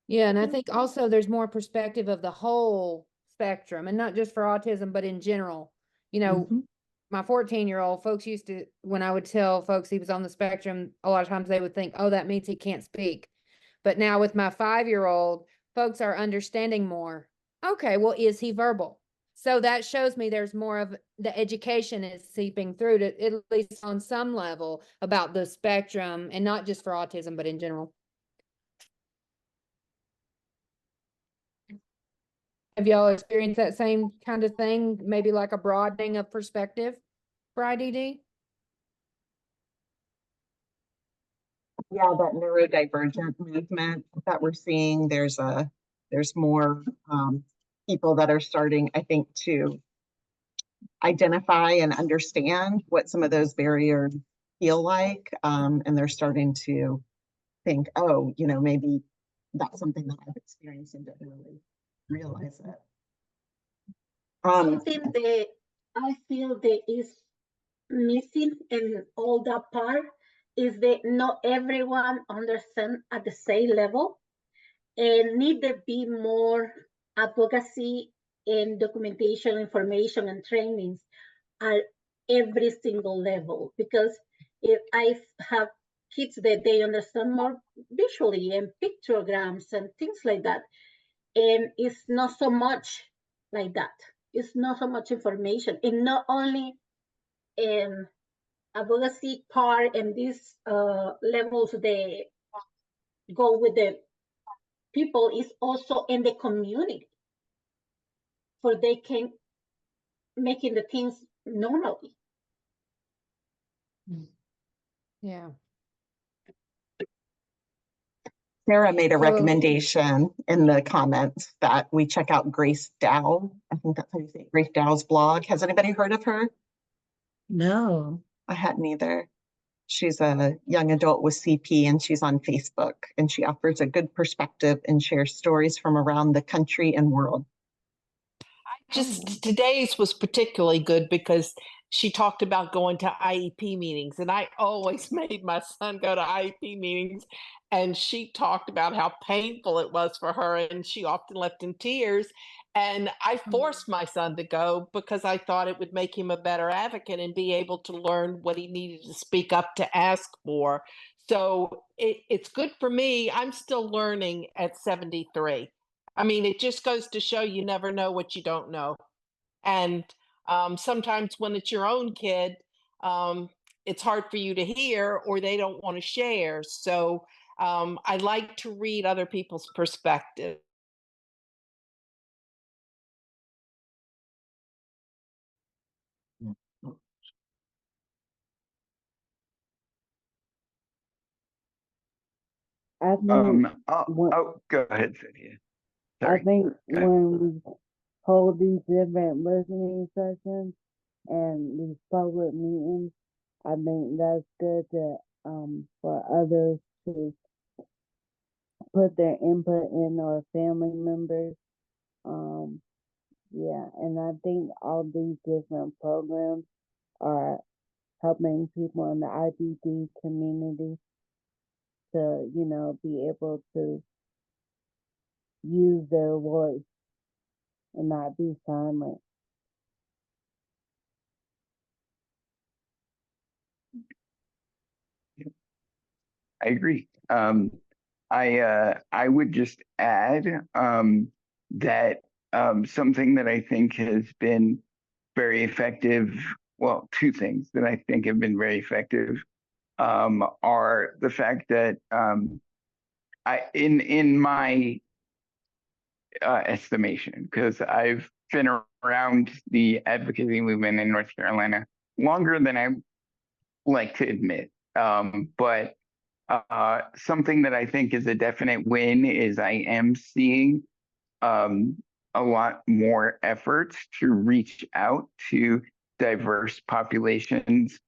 Yeah, and I think also there's more perspective of the whole spectrum, and not just for autism, but in general. You know, my 14-year-old, folks used to, when I would tell folks he was on the spectrum, a lot of times they would think, oh, that means he can't speak. But now with my 5-year-old, folks are understanding more. Okay, well, is he verbal? So that shows me there's more of the education is seeping through to, at least on some level, about the spectrum, and not just for autism, but in general. Have y'all experienced that same kind of thing? Maybe like a broadening of perspective for IDD? Yeah, that neurodivergent movement that we're seeing, there's more people that are starting, I think, to identify and understand what some of those barriers feel like, and they're starting to think, oh, maybe that's something that I've experienced and didn't really realize it. Something that I feel that is missing in all that part is that not everyone understand at the same level, and need to be more advocacy and documentation, information, and trainings at every single level. Because if I have kids that they understand more visually and pictograms and things like that, and it's not so much like that. It's not so much information, and not only advocacy part and these levels they go with the people is also in the community, for they can making the things normally. Yeah. Sarah made a So- recommendation in the comments that we check out Grace Dow. I think that's how you say it, Grace Dow's blog. Has anybody heard of her? No. I hadn't either. She's a young adult with CP, and she's on Facebook, and she offers a good perspective and shares stories from around the country and world. Just today's was particularly good because she talked about going to IEP meetings, and I always made my son go to IEP meetings, and she talked about how painful it was for her, and she often left in tears. And I forced my son to go because I thought it would make him a better advocate and be able to learn what he needed to speak up to ask for. So it's good for me. I'm still learning at 73. I mean, it just goes to show you never know what you don't know. And sometimes when it's your own kid, it's hard for you to hear or they don't want to share. So I like to read other people's perspective. I think Go ahead, Cynthia. I Sorry. think Go ahead. when we hold these different listening sessions and these public meetings, I think that's good to for others to put their input in, or family members. Yeah, and I think all these different programs are helping people in the IDD community to, you know, be able to use their voice and not be silent. I agree. I would just add that something that I think has been very effective. Well, two things that I think have been very effective are the fact that in my estimation, because I've been around the advocacy movement in North Carolina longer than I like to admit, but something that I think is a definite win is I am seeing a lot more efforts to reach out to diverse populations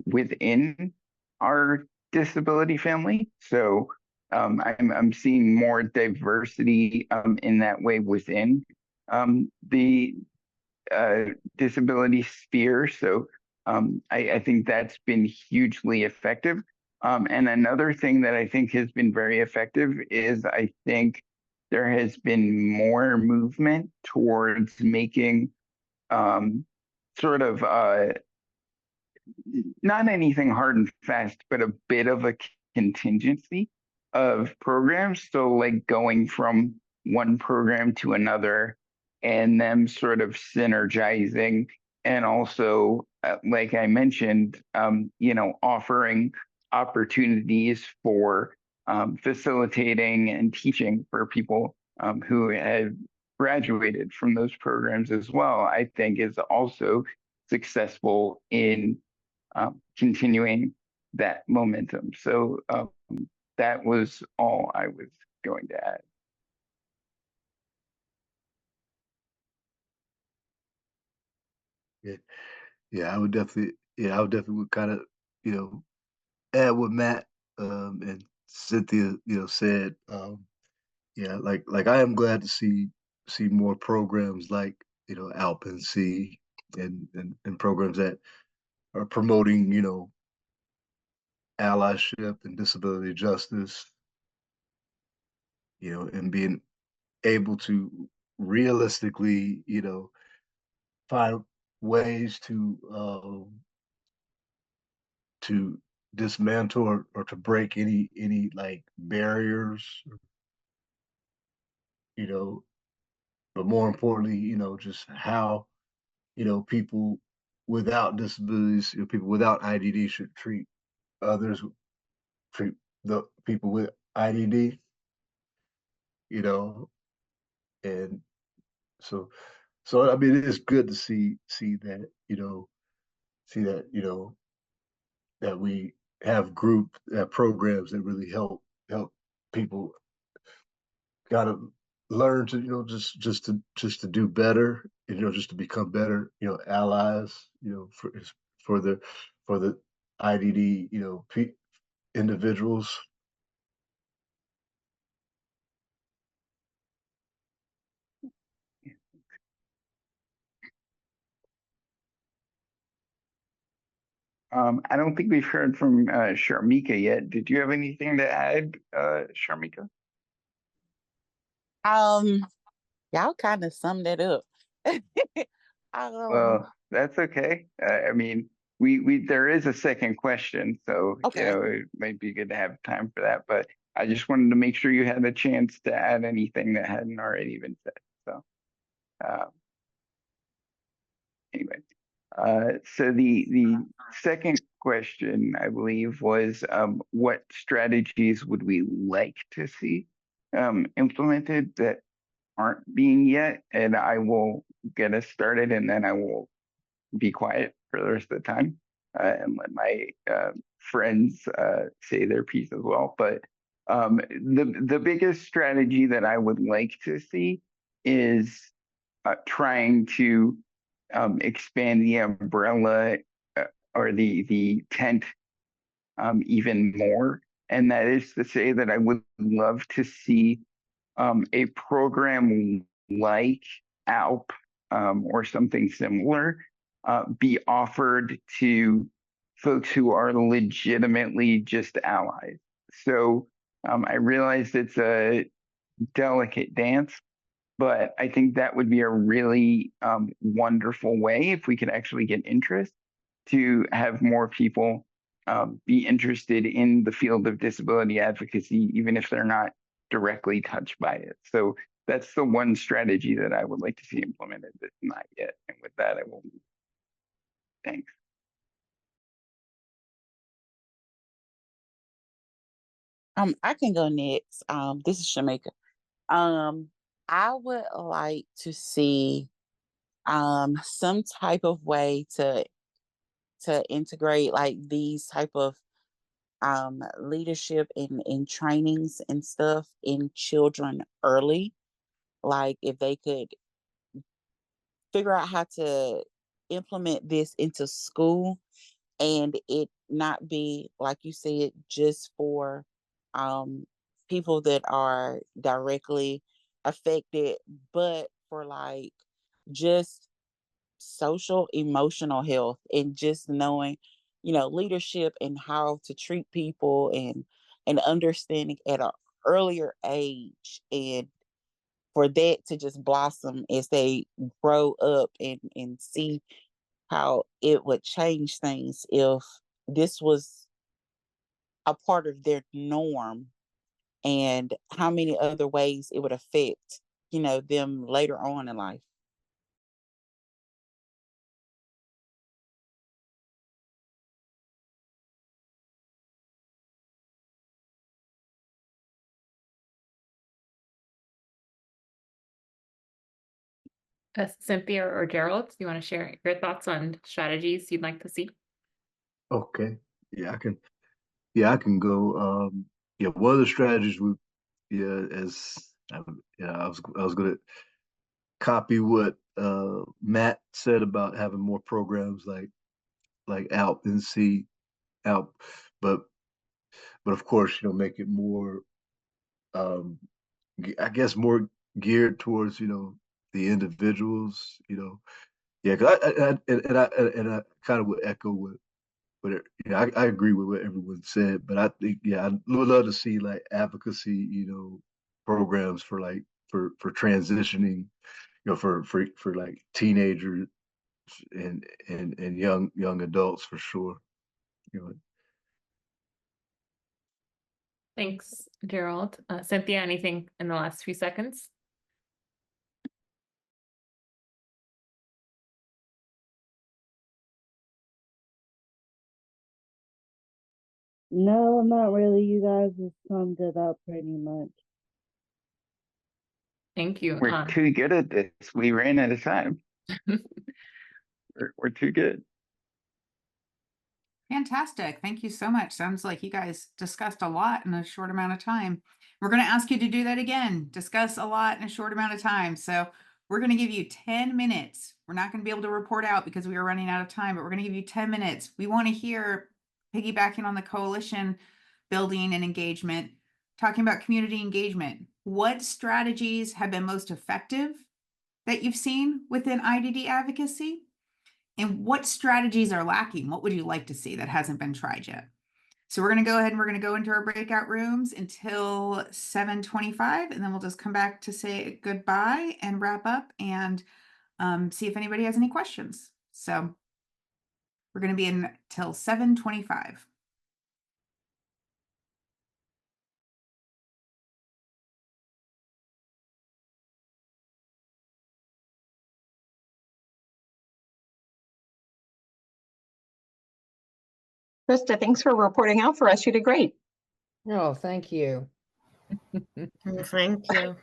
within our disability family. So I'm seeing more diversity in that way within the disability sphere. So I think that's been hugely effective. And another thing that I think has been very effective is I think there has been more movement towards making sort of not anything hard and fast, but a bit of a contingency of programs. So like going from one program to another and them sort of synergizing, and also, like I mentioned, offering opportunities for facilitating and teaching for people who have graduated from those programs as well, I think is also successful in continuing that momentum. So that was all I was going to add. Yeah, I would definitely kind of, add what Matt and Cynthia, said. Yeah, like I am glad to see more programs like, ALPNC and programs that are promoting, allyship and disability justice, and being able to realistically, find ways to dismantle or to break any like barriers, you know, but more importantly, just how, people without disabilities, people without IDD should treat others, treat the people with IDD, you know, and so I mean, it is good to see that, see that, that we have programs that really help people kind of learn to, just to do better, just to become better, allies, for the for the IDD, individuals. I don't think we've heard from Sharmika yet. Did you have anything to add, Sharmika? Y'all kind of summed it up. Well, that's okay. I mean, we there is a second question, so Okay. it might be good to have time for that. But I just wanted to make sure you had a chance to add anything that hadn't already been said. So anyway, so the second question, I believe, was what strategies would we like to see implemented that aren't being yet? And I will get us started, and then I will be quiet for the rest of the time and let my friends say their piece as well. But the biggest strategy that I would like to see is trying to expand the umbrella or the tent even more. And that is to say that I would love to see a program like ALP or something similar be offered to folks who are legitimately just allies. So I realize it's a delicate dance, but I think that would be a really wonderful way if we could actually get interest to have more people be interested in the field of disability advocacy, even if they're not directly touched by it. So that's the one strategy that I would like to see implemented that's not yet. And with that, I will. Thanks. I can go next. This is Shamika. I would like to see some type of way to integrate like these type of leadership and trainings and stuff in children early. Like if they could figure out how to implement this into school and it not be, like you said, just for people that are directly affected, but for like just social emotional health and just knowing, leadership and how to treat people and understanding at an earlier age, and for that to just blossom as they grow up and see how it would change things if this was a part of their norm, and how many other ways it would affect, them later on in life. Cynthia or Gerald, do you want to share your thoughts on strategies you'd like to see? Okay. I can go. One of the strategies as I was going to copy what Matt said about having more programs like ALP, NC ALP, but of course, make it more, I guess, more geared towards the individuals. Yeah, 'cause I kind of would echo I agree with what everyone said, but I think, I would love to see like advocacy, programs for like for transitioning, for like teenagers and young adults for sure. Thanks, Gerald. Cynthia, anything in the last few seconds? No, not really. You guys have summed it up pretty much. Thank you. We're too good at this. We ran out of time. We're too good. Fantastic. Thank you so much. Sounds like you guys discussed a lot in a short amount of time. We're going to ask you to do that again. Discuss a lot in a short amount of time. So we're going to give you 10 minutes. We're not going to be able to report out because we are running out of time, but we're going to give you 10 minutes. We want to hear, piggybacking on the coalition building and engagement, talking about community engagement. What strategies have been most effective that you've seen within IDD advocacy? And what strategies are lacking? What would you like to see that hasn't been tried yet? So we're going to go ahead and we're going to go into our breakout rooms until 7:25, and then we'll just come back to say goodbye and wrap up and see if anybody has any questions. So we're going to be in till 7:25. Krista, thanks for reporting out for us. You did great. Oh, thank you. Thank you.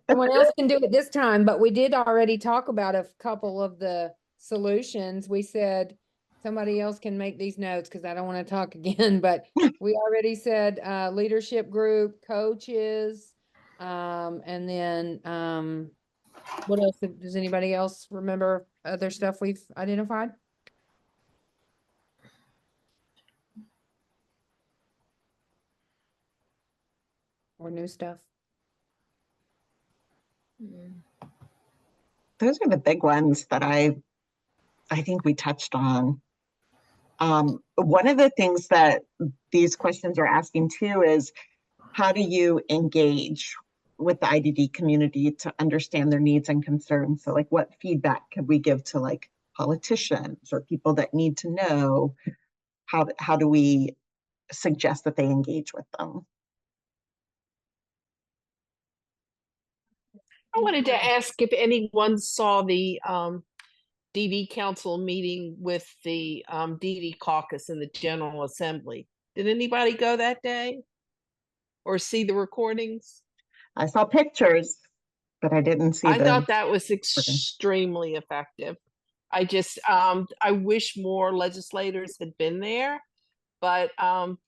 Someone else can do it this time, but we did already talk about a couple of the solutions. We said somebody else can make these notes because I don't want to talk again, but we already said leadership group, coaches, and then what else? Does anybody else remember other stuff we've identified? Or new stuff? Those are the big ones that I think we touched on. One of the things that these questions are asking too is, how do you engage with the IDD community to understand their needs and concerns? So like, what feedback could we give to like politicians or people that need to know? How do we suggest that they engage with them? I wanted to ask if anyone saw the DD Council meeting with the DD Caucus in the General Assembly. Did anybody go that day or see the recordings? I saw pictures, but I didn't see I thought that was extremely effective. I just, I wish more legislators had been there, but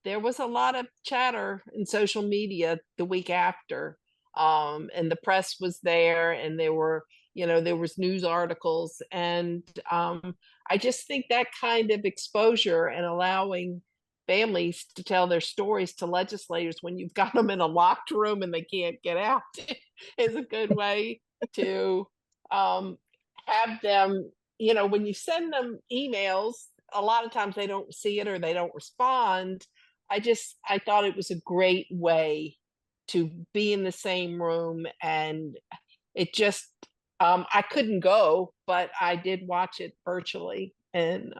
there was a lot of chatter in social media the week after, and the press was there, and there were, there was news articles, and I just think that kind of exposure and allowing families to tell their stories to legislators when you've got them in a locked room and they can't get out is a good way to have them, when you send them emails, a lot of times they don't see it or they don't respond. I thought it was a great way to be in the same room, and it just, I couldn't go, but I did watch it virtually, and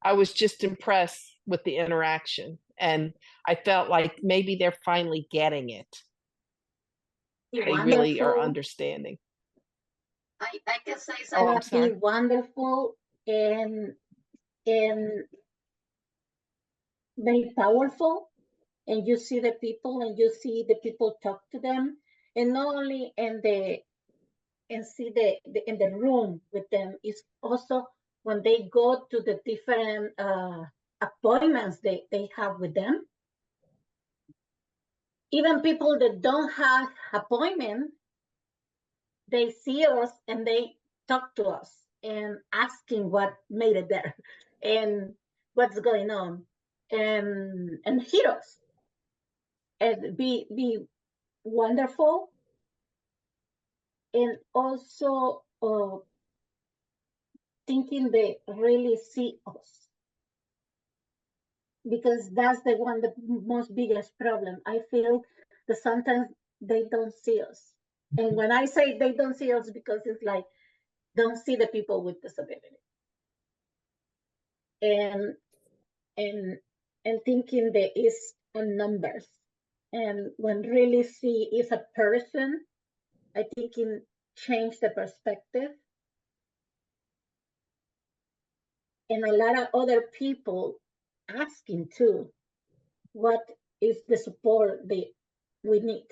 I was just impressed with the interaction, and I felt like maybe they're finally getting it. They really are understanding. I can say something wonderful and very powerful. And you see the people, and you see the people talk to them, and not only in the in the room with them, is also when they go to the different appointments they have with them. Even people that don't have appointment, they see us and they talk to us and asking what made it there and what's going on, and hear us and be wonderful, and also thinking they really see us because that's the one, the most biggest problem. I feel that sometimes they don't see us. And when I say they don't see us, because it's like, don't see the people with disability. And thinking there is a numbers. And when really see is a person, I think it change the perspective. And a lot of other people asking too, what is the support we need?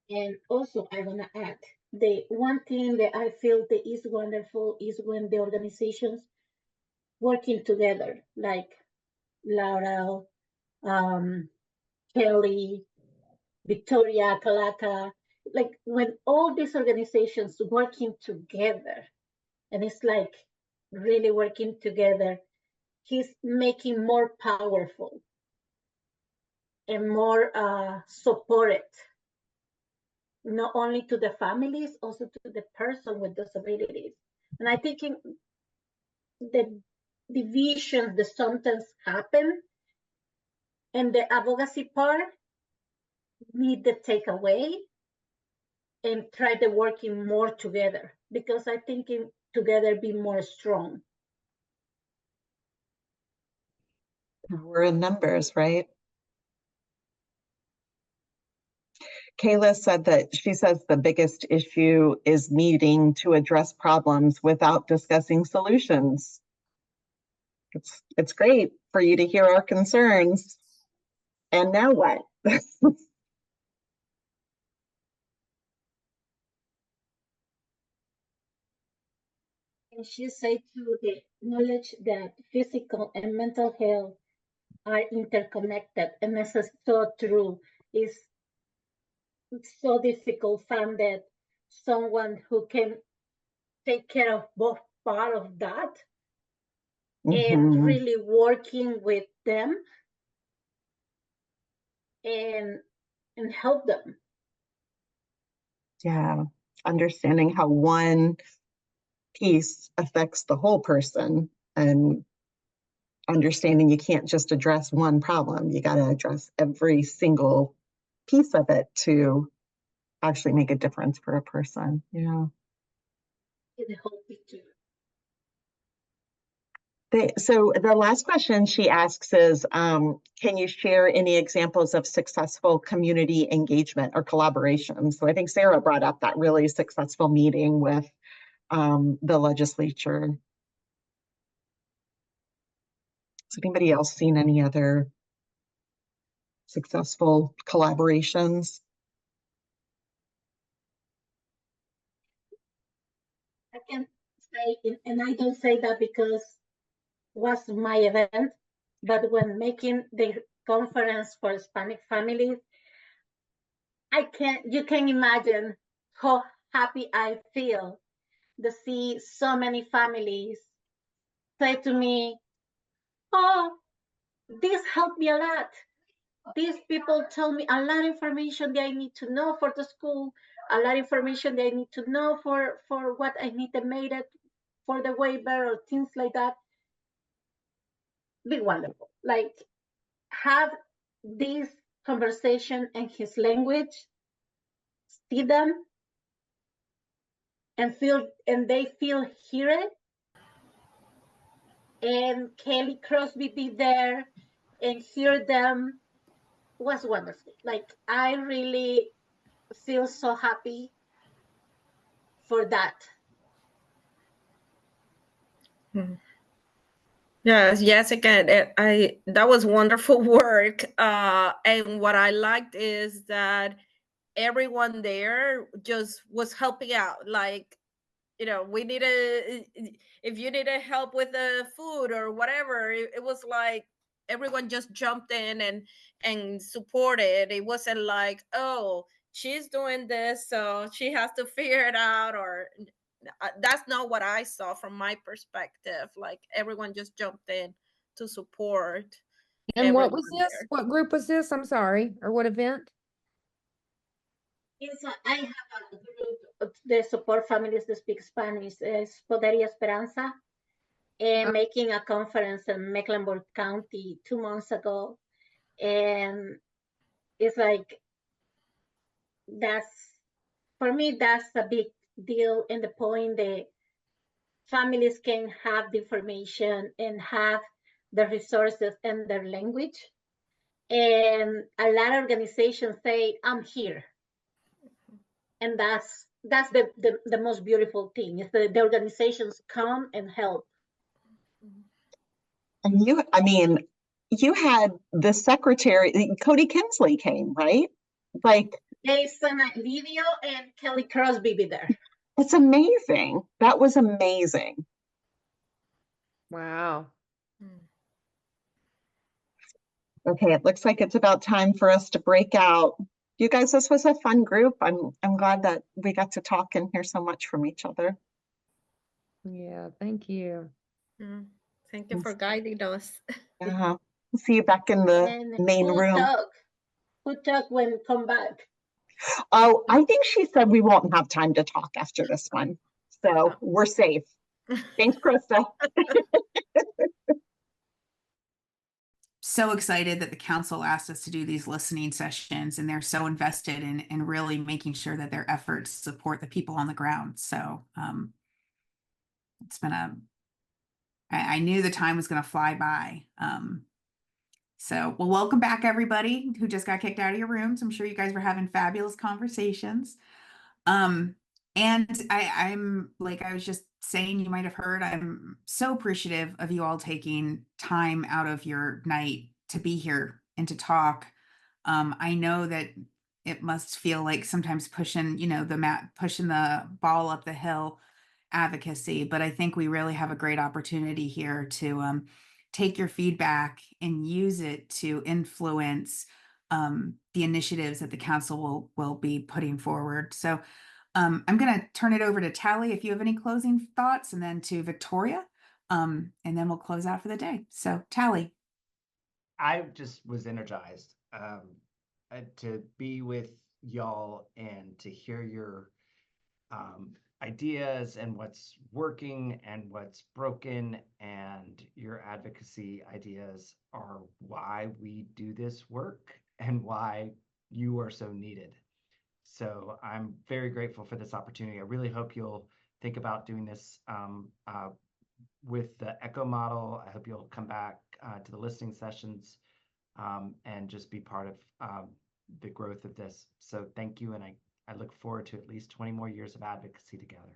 And also, I want to add, the one thing that I feel that is wonderful is when the organizations working together, like Laura, Kelly, Victoria, AKALAKA, like when all these organizations working together, and it's like really working together, he's making more powerful and more supported, not only to the families, also to the person with disabilities. And I think the divisions that sometimes happen and the advocacy part need to take away and try to working more together, because I think together be more strong. We're in numbers, right? Kayla said that she says the biggest issue is needing to address problems without discussing solutions. It's great for you to hear our concerns. And now what? And she said to the knowledge that physical and mental health are interconnected, and this is so true. It's so difficult to find that someone who can take care of both part of that and really working with them and help them. Yeah, understanding how one piece affects the whole person, and understanding you can't just address one problem. You got to address every single piece of it to actually make a difference for a person. Yeah. The whole picture. So the last question she asks is, can you share any examples of successful community engagement or collaboration? So I think Sarah brought up that really successful meeting with the legislature. Has anybody else seen any other successful collaborations? I can say, and I don't say that because was my event, but when making the conference for Hispanic families, you can imagine how happy I feel to see so many families say to me, oh, this helped me a lot. These people tell me a lot of information that I need to know for the school, a lot of information that I need to know for what I need to make it for the waiver or things like that. Be wonderful. Like, have this conversation in his language, see them, and they feel heard. And Kelly Crosby be there and hear them was wonderful. Like, I really feel so happy for that. Yes, again, that was wonderful work. And what I liked is that everyone there just was helping out. Like, we needed, if you needed help with the food or whatever, it was like everyone just jumped in and supported. It wasn't like, oh, she's doing this, so she has to figure it out, or that's not what I saw from my perspective. Like, everyone just jumped in to support. And what was everyone this? there. What group was this? I'm sorry. Or what event? I have a group de support families that speak Spanish. Es Poder y Esperanza. And making a conference in Mecklenburg County 2 months ago. And it's like, for me, that's a big deal in the point that families can have the information and have the resources in their language. And a lot of organizations say, I'm here. And that's the most beautiful thing is that the organizations come and help. And you had the secretary, Cody Kinsley came, right? Like, They sent a video and Kelly Crosby be there. it's amazing. That was amazing. Wow. Okay, it looks like it's about time for us to break out. You guys, this was a fun group. I'm glad that we got to talk and hear so much from each other. Yeah, thank you. Thank you for guiding us. We'll see you back in the main room. Who talk when come back? Oh, I think she said we won't have time to talk after this one. So we're safe. Thanks, Krista. So excited that the council asked us to do these listening sessions, and they're so invested in really making sure that their efforts support the people on the ground. So it's been I knew the time was going to fly by. So, well, welcome back, everybody who just got kicked out of your rooms. I'm sure you guys were having fabulous conversations. And I'm like I was just saying, you might have heard, I'm so appreciative of you all taking time out of your night to be here and to talk. I know that it must feel like sometimes pushing, pushing the ball up the hill advocacy, but I think we really have a great opportunity here to take your feedback and use it to influence the initiatives that the council will be putting forward. So I'm going to turn it over to Tally if you have any closing thoughts, and then to Victoria, and then we'll close out for the day. So Tally. I just was energized to be with y'all and to hear your ideas and what's working and what's broken, and your advocacy ideas are why we do this work and why you are so needed. So I'm very grateful for this opportunity. I really hope you'll think about doing this with the ECHO model. I hope you'll come back to the listening sessions and just be part of the growth of this. So thank you, and I look forward to at least 20 more years of advocacy together.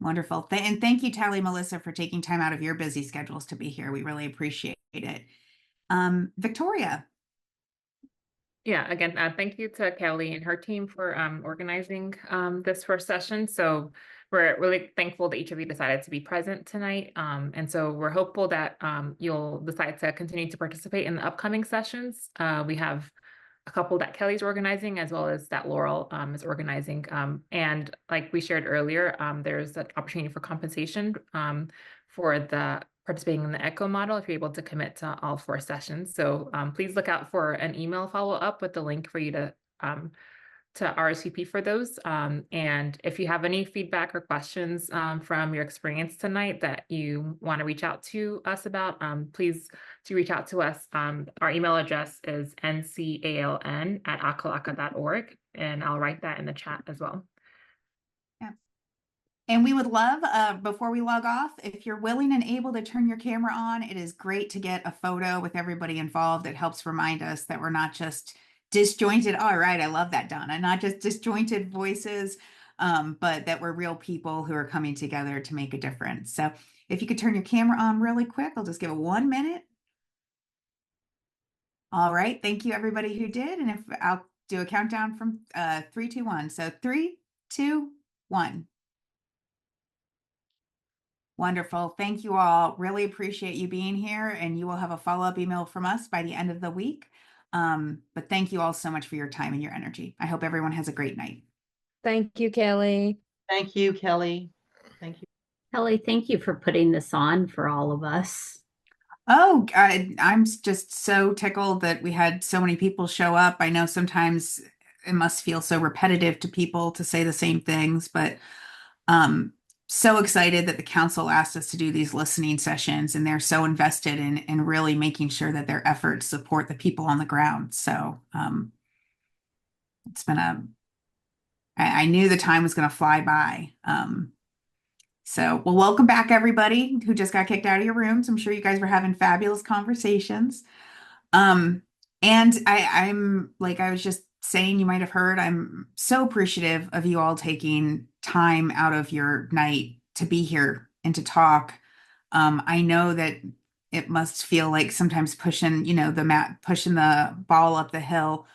Wonderful. And thank you, Tally, Melissa, for taking time out of your busy schedules to be here. We really appreciate it. Victoria. Yeah, again, thank you to Kelly and her team for organizing this first session. So we're really thankful that each of you decided to be present tonight. And so we're hopeful that you'll decide to continue to participate in the upcoming sessions. We have a couple that Kelly's organizing, as well as that Laurel is organizing. And like we shared earlier, there's an opportunity for compensation for the participating in the ECHO model if you're able to commit to all 4 sessions. So please look out for an email follow-up with the link for you to RSVP for those. And if you have any feedback or questions from your experience tonight that you want to reach out to us about, please do reach out to us. Our email address is ncaln@akalaka.org, and I'll write that in the chat as well. Yeah. And we would love, before we log off, if you're willing and able to turn your camera on, it is great to get a photo with everybody involved. It helps remind us that we're not just disjointed. All right, I love that, Donna. Not just disjointed voices, but that we're real people who are coming together to make a difference. So if you could turn your camera on really quick, I'll just give it 1 minute. All right, thank you everybody who did. And if I'll do a countdown from 3, 2, 1. So 3, 2, 1. Wonderful. Thank you all. Really appreciate you being here, and you will have a follow-up email from us by the end of the week. But thank you all so much for your time and your energy. I hope everyone has a great night. Thank you, Kelly. Thank you, Kelly. Thank you. Kelly, thank you for putting this on for all of us. Oh, I'm just so tickled that we had so many people show up. I know sometimes it must feel so repetitive to people to say the same things, but so excited that the council asked us to do these listening sessions, and they're so invested in really making sure that their efforts support the people on the ground. So it's been I knew the time was going to fly by. So, well, welcome back, everybody who just got kicked out of your rooms. I'm sure you guys were having fabulous conversations. And I'm like I was just saying, you might have heard, I'm so appreciative of you all taking time out of your night to be here and to talk. I know that it must feel like sometimes pushing, pushing the ball up the hill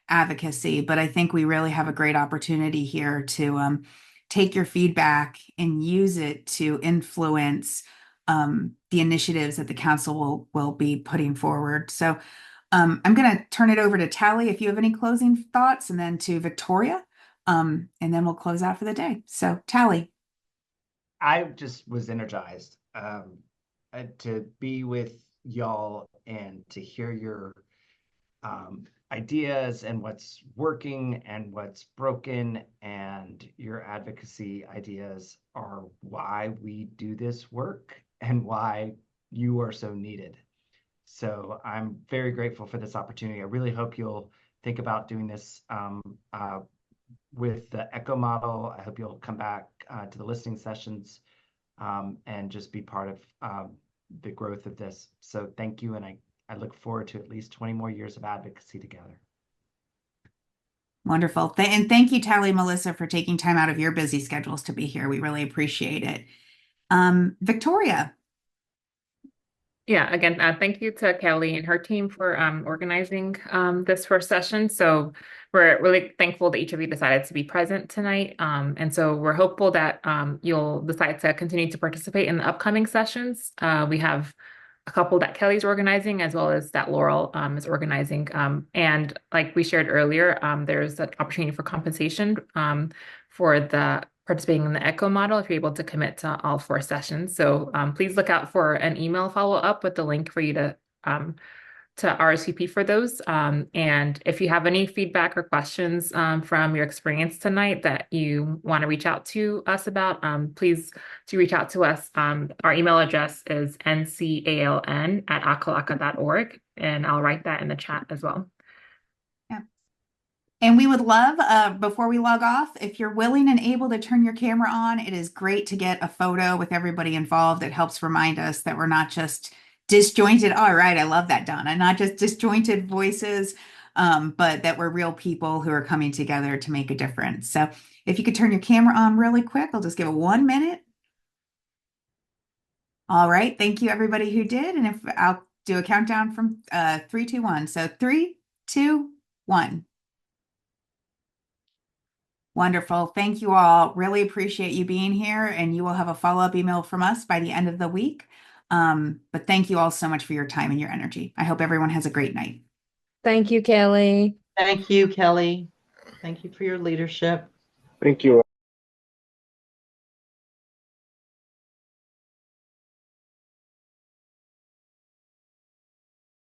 advocacy, but I think we really have a great opportunity here to take your feedback and use it to influence the initiatives that the council will be putting forward. So I'm going to turn it over to Tally if you have any closing thoughts, and then to Victoria, and then we'll close out for the day. So Tally. I just was energized to be with y'all and to hear your ideas and what's working and what's broken, and your advocacy ideas are why we do this work and why you are so needed. So I'm very grateful for this opportunity. I really hope you'll think about doing this with the ECHO model. I hope you'll come back to the listening sessions and just be part of the growth of this. So thank you. And I look forward to at least 20 more years of advocacy together. Wonderful. And thank you, Tally and Melissa, for taking time out of your busy schedules to be here. We really appreciate it. Victoria. Yeah, again, thank you to Kelly and her team for organizing this first session. So we're really thankful that each of you decided to be present tonight. And so we're hopeful that you'll decide to continue to participate in the upcoming sessions. We have a couple that Kelly's organizing, as well as that Laurel is organizing. And like we shared earlier, there's an opportunity for compensation for the participating in the ECHO model if you're able to commit to all 4 sessions. So please look out for an email follow-up with the link for you to RSVP for those. And if you have any feedback or questions from your experience tonight that you want to reach out to us about, please do reach out to us. Our email address is ncaln@akalaka.org, and I'll write that in the chat as well. And we would love, before we log off, if you're willing and able to turn your camera on. It is great to get a photo with everybody involved. It helps remind us that we're not just disjointed. All right, I love that, Donna. Not just disjointed voices, but that we're real people who are coming together to make a difference. So if you could turn your camera on really quick, I'll just give it 1 minute. All right, thank you everybody who did. And if I'll do a countdown from 3, 2, 1. So 3, 2, 1. Wonderful. Thank you all. Really appreciate you being here, and you will have a follow-up email from us by the end of the week. But thank you all so much for your time and your energy. I hope everyone has a great night. Thank you, Kelly. Thank you, Kelly. Thank you for your leadership. Thank you all.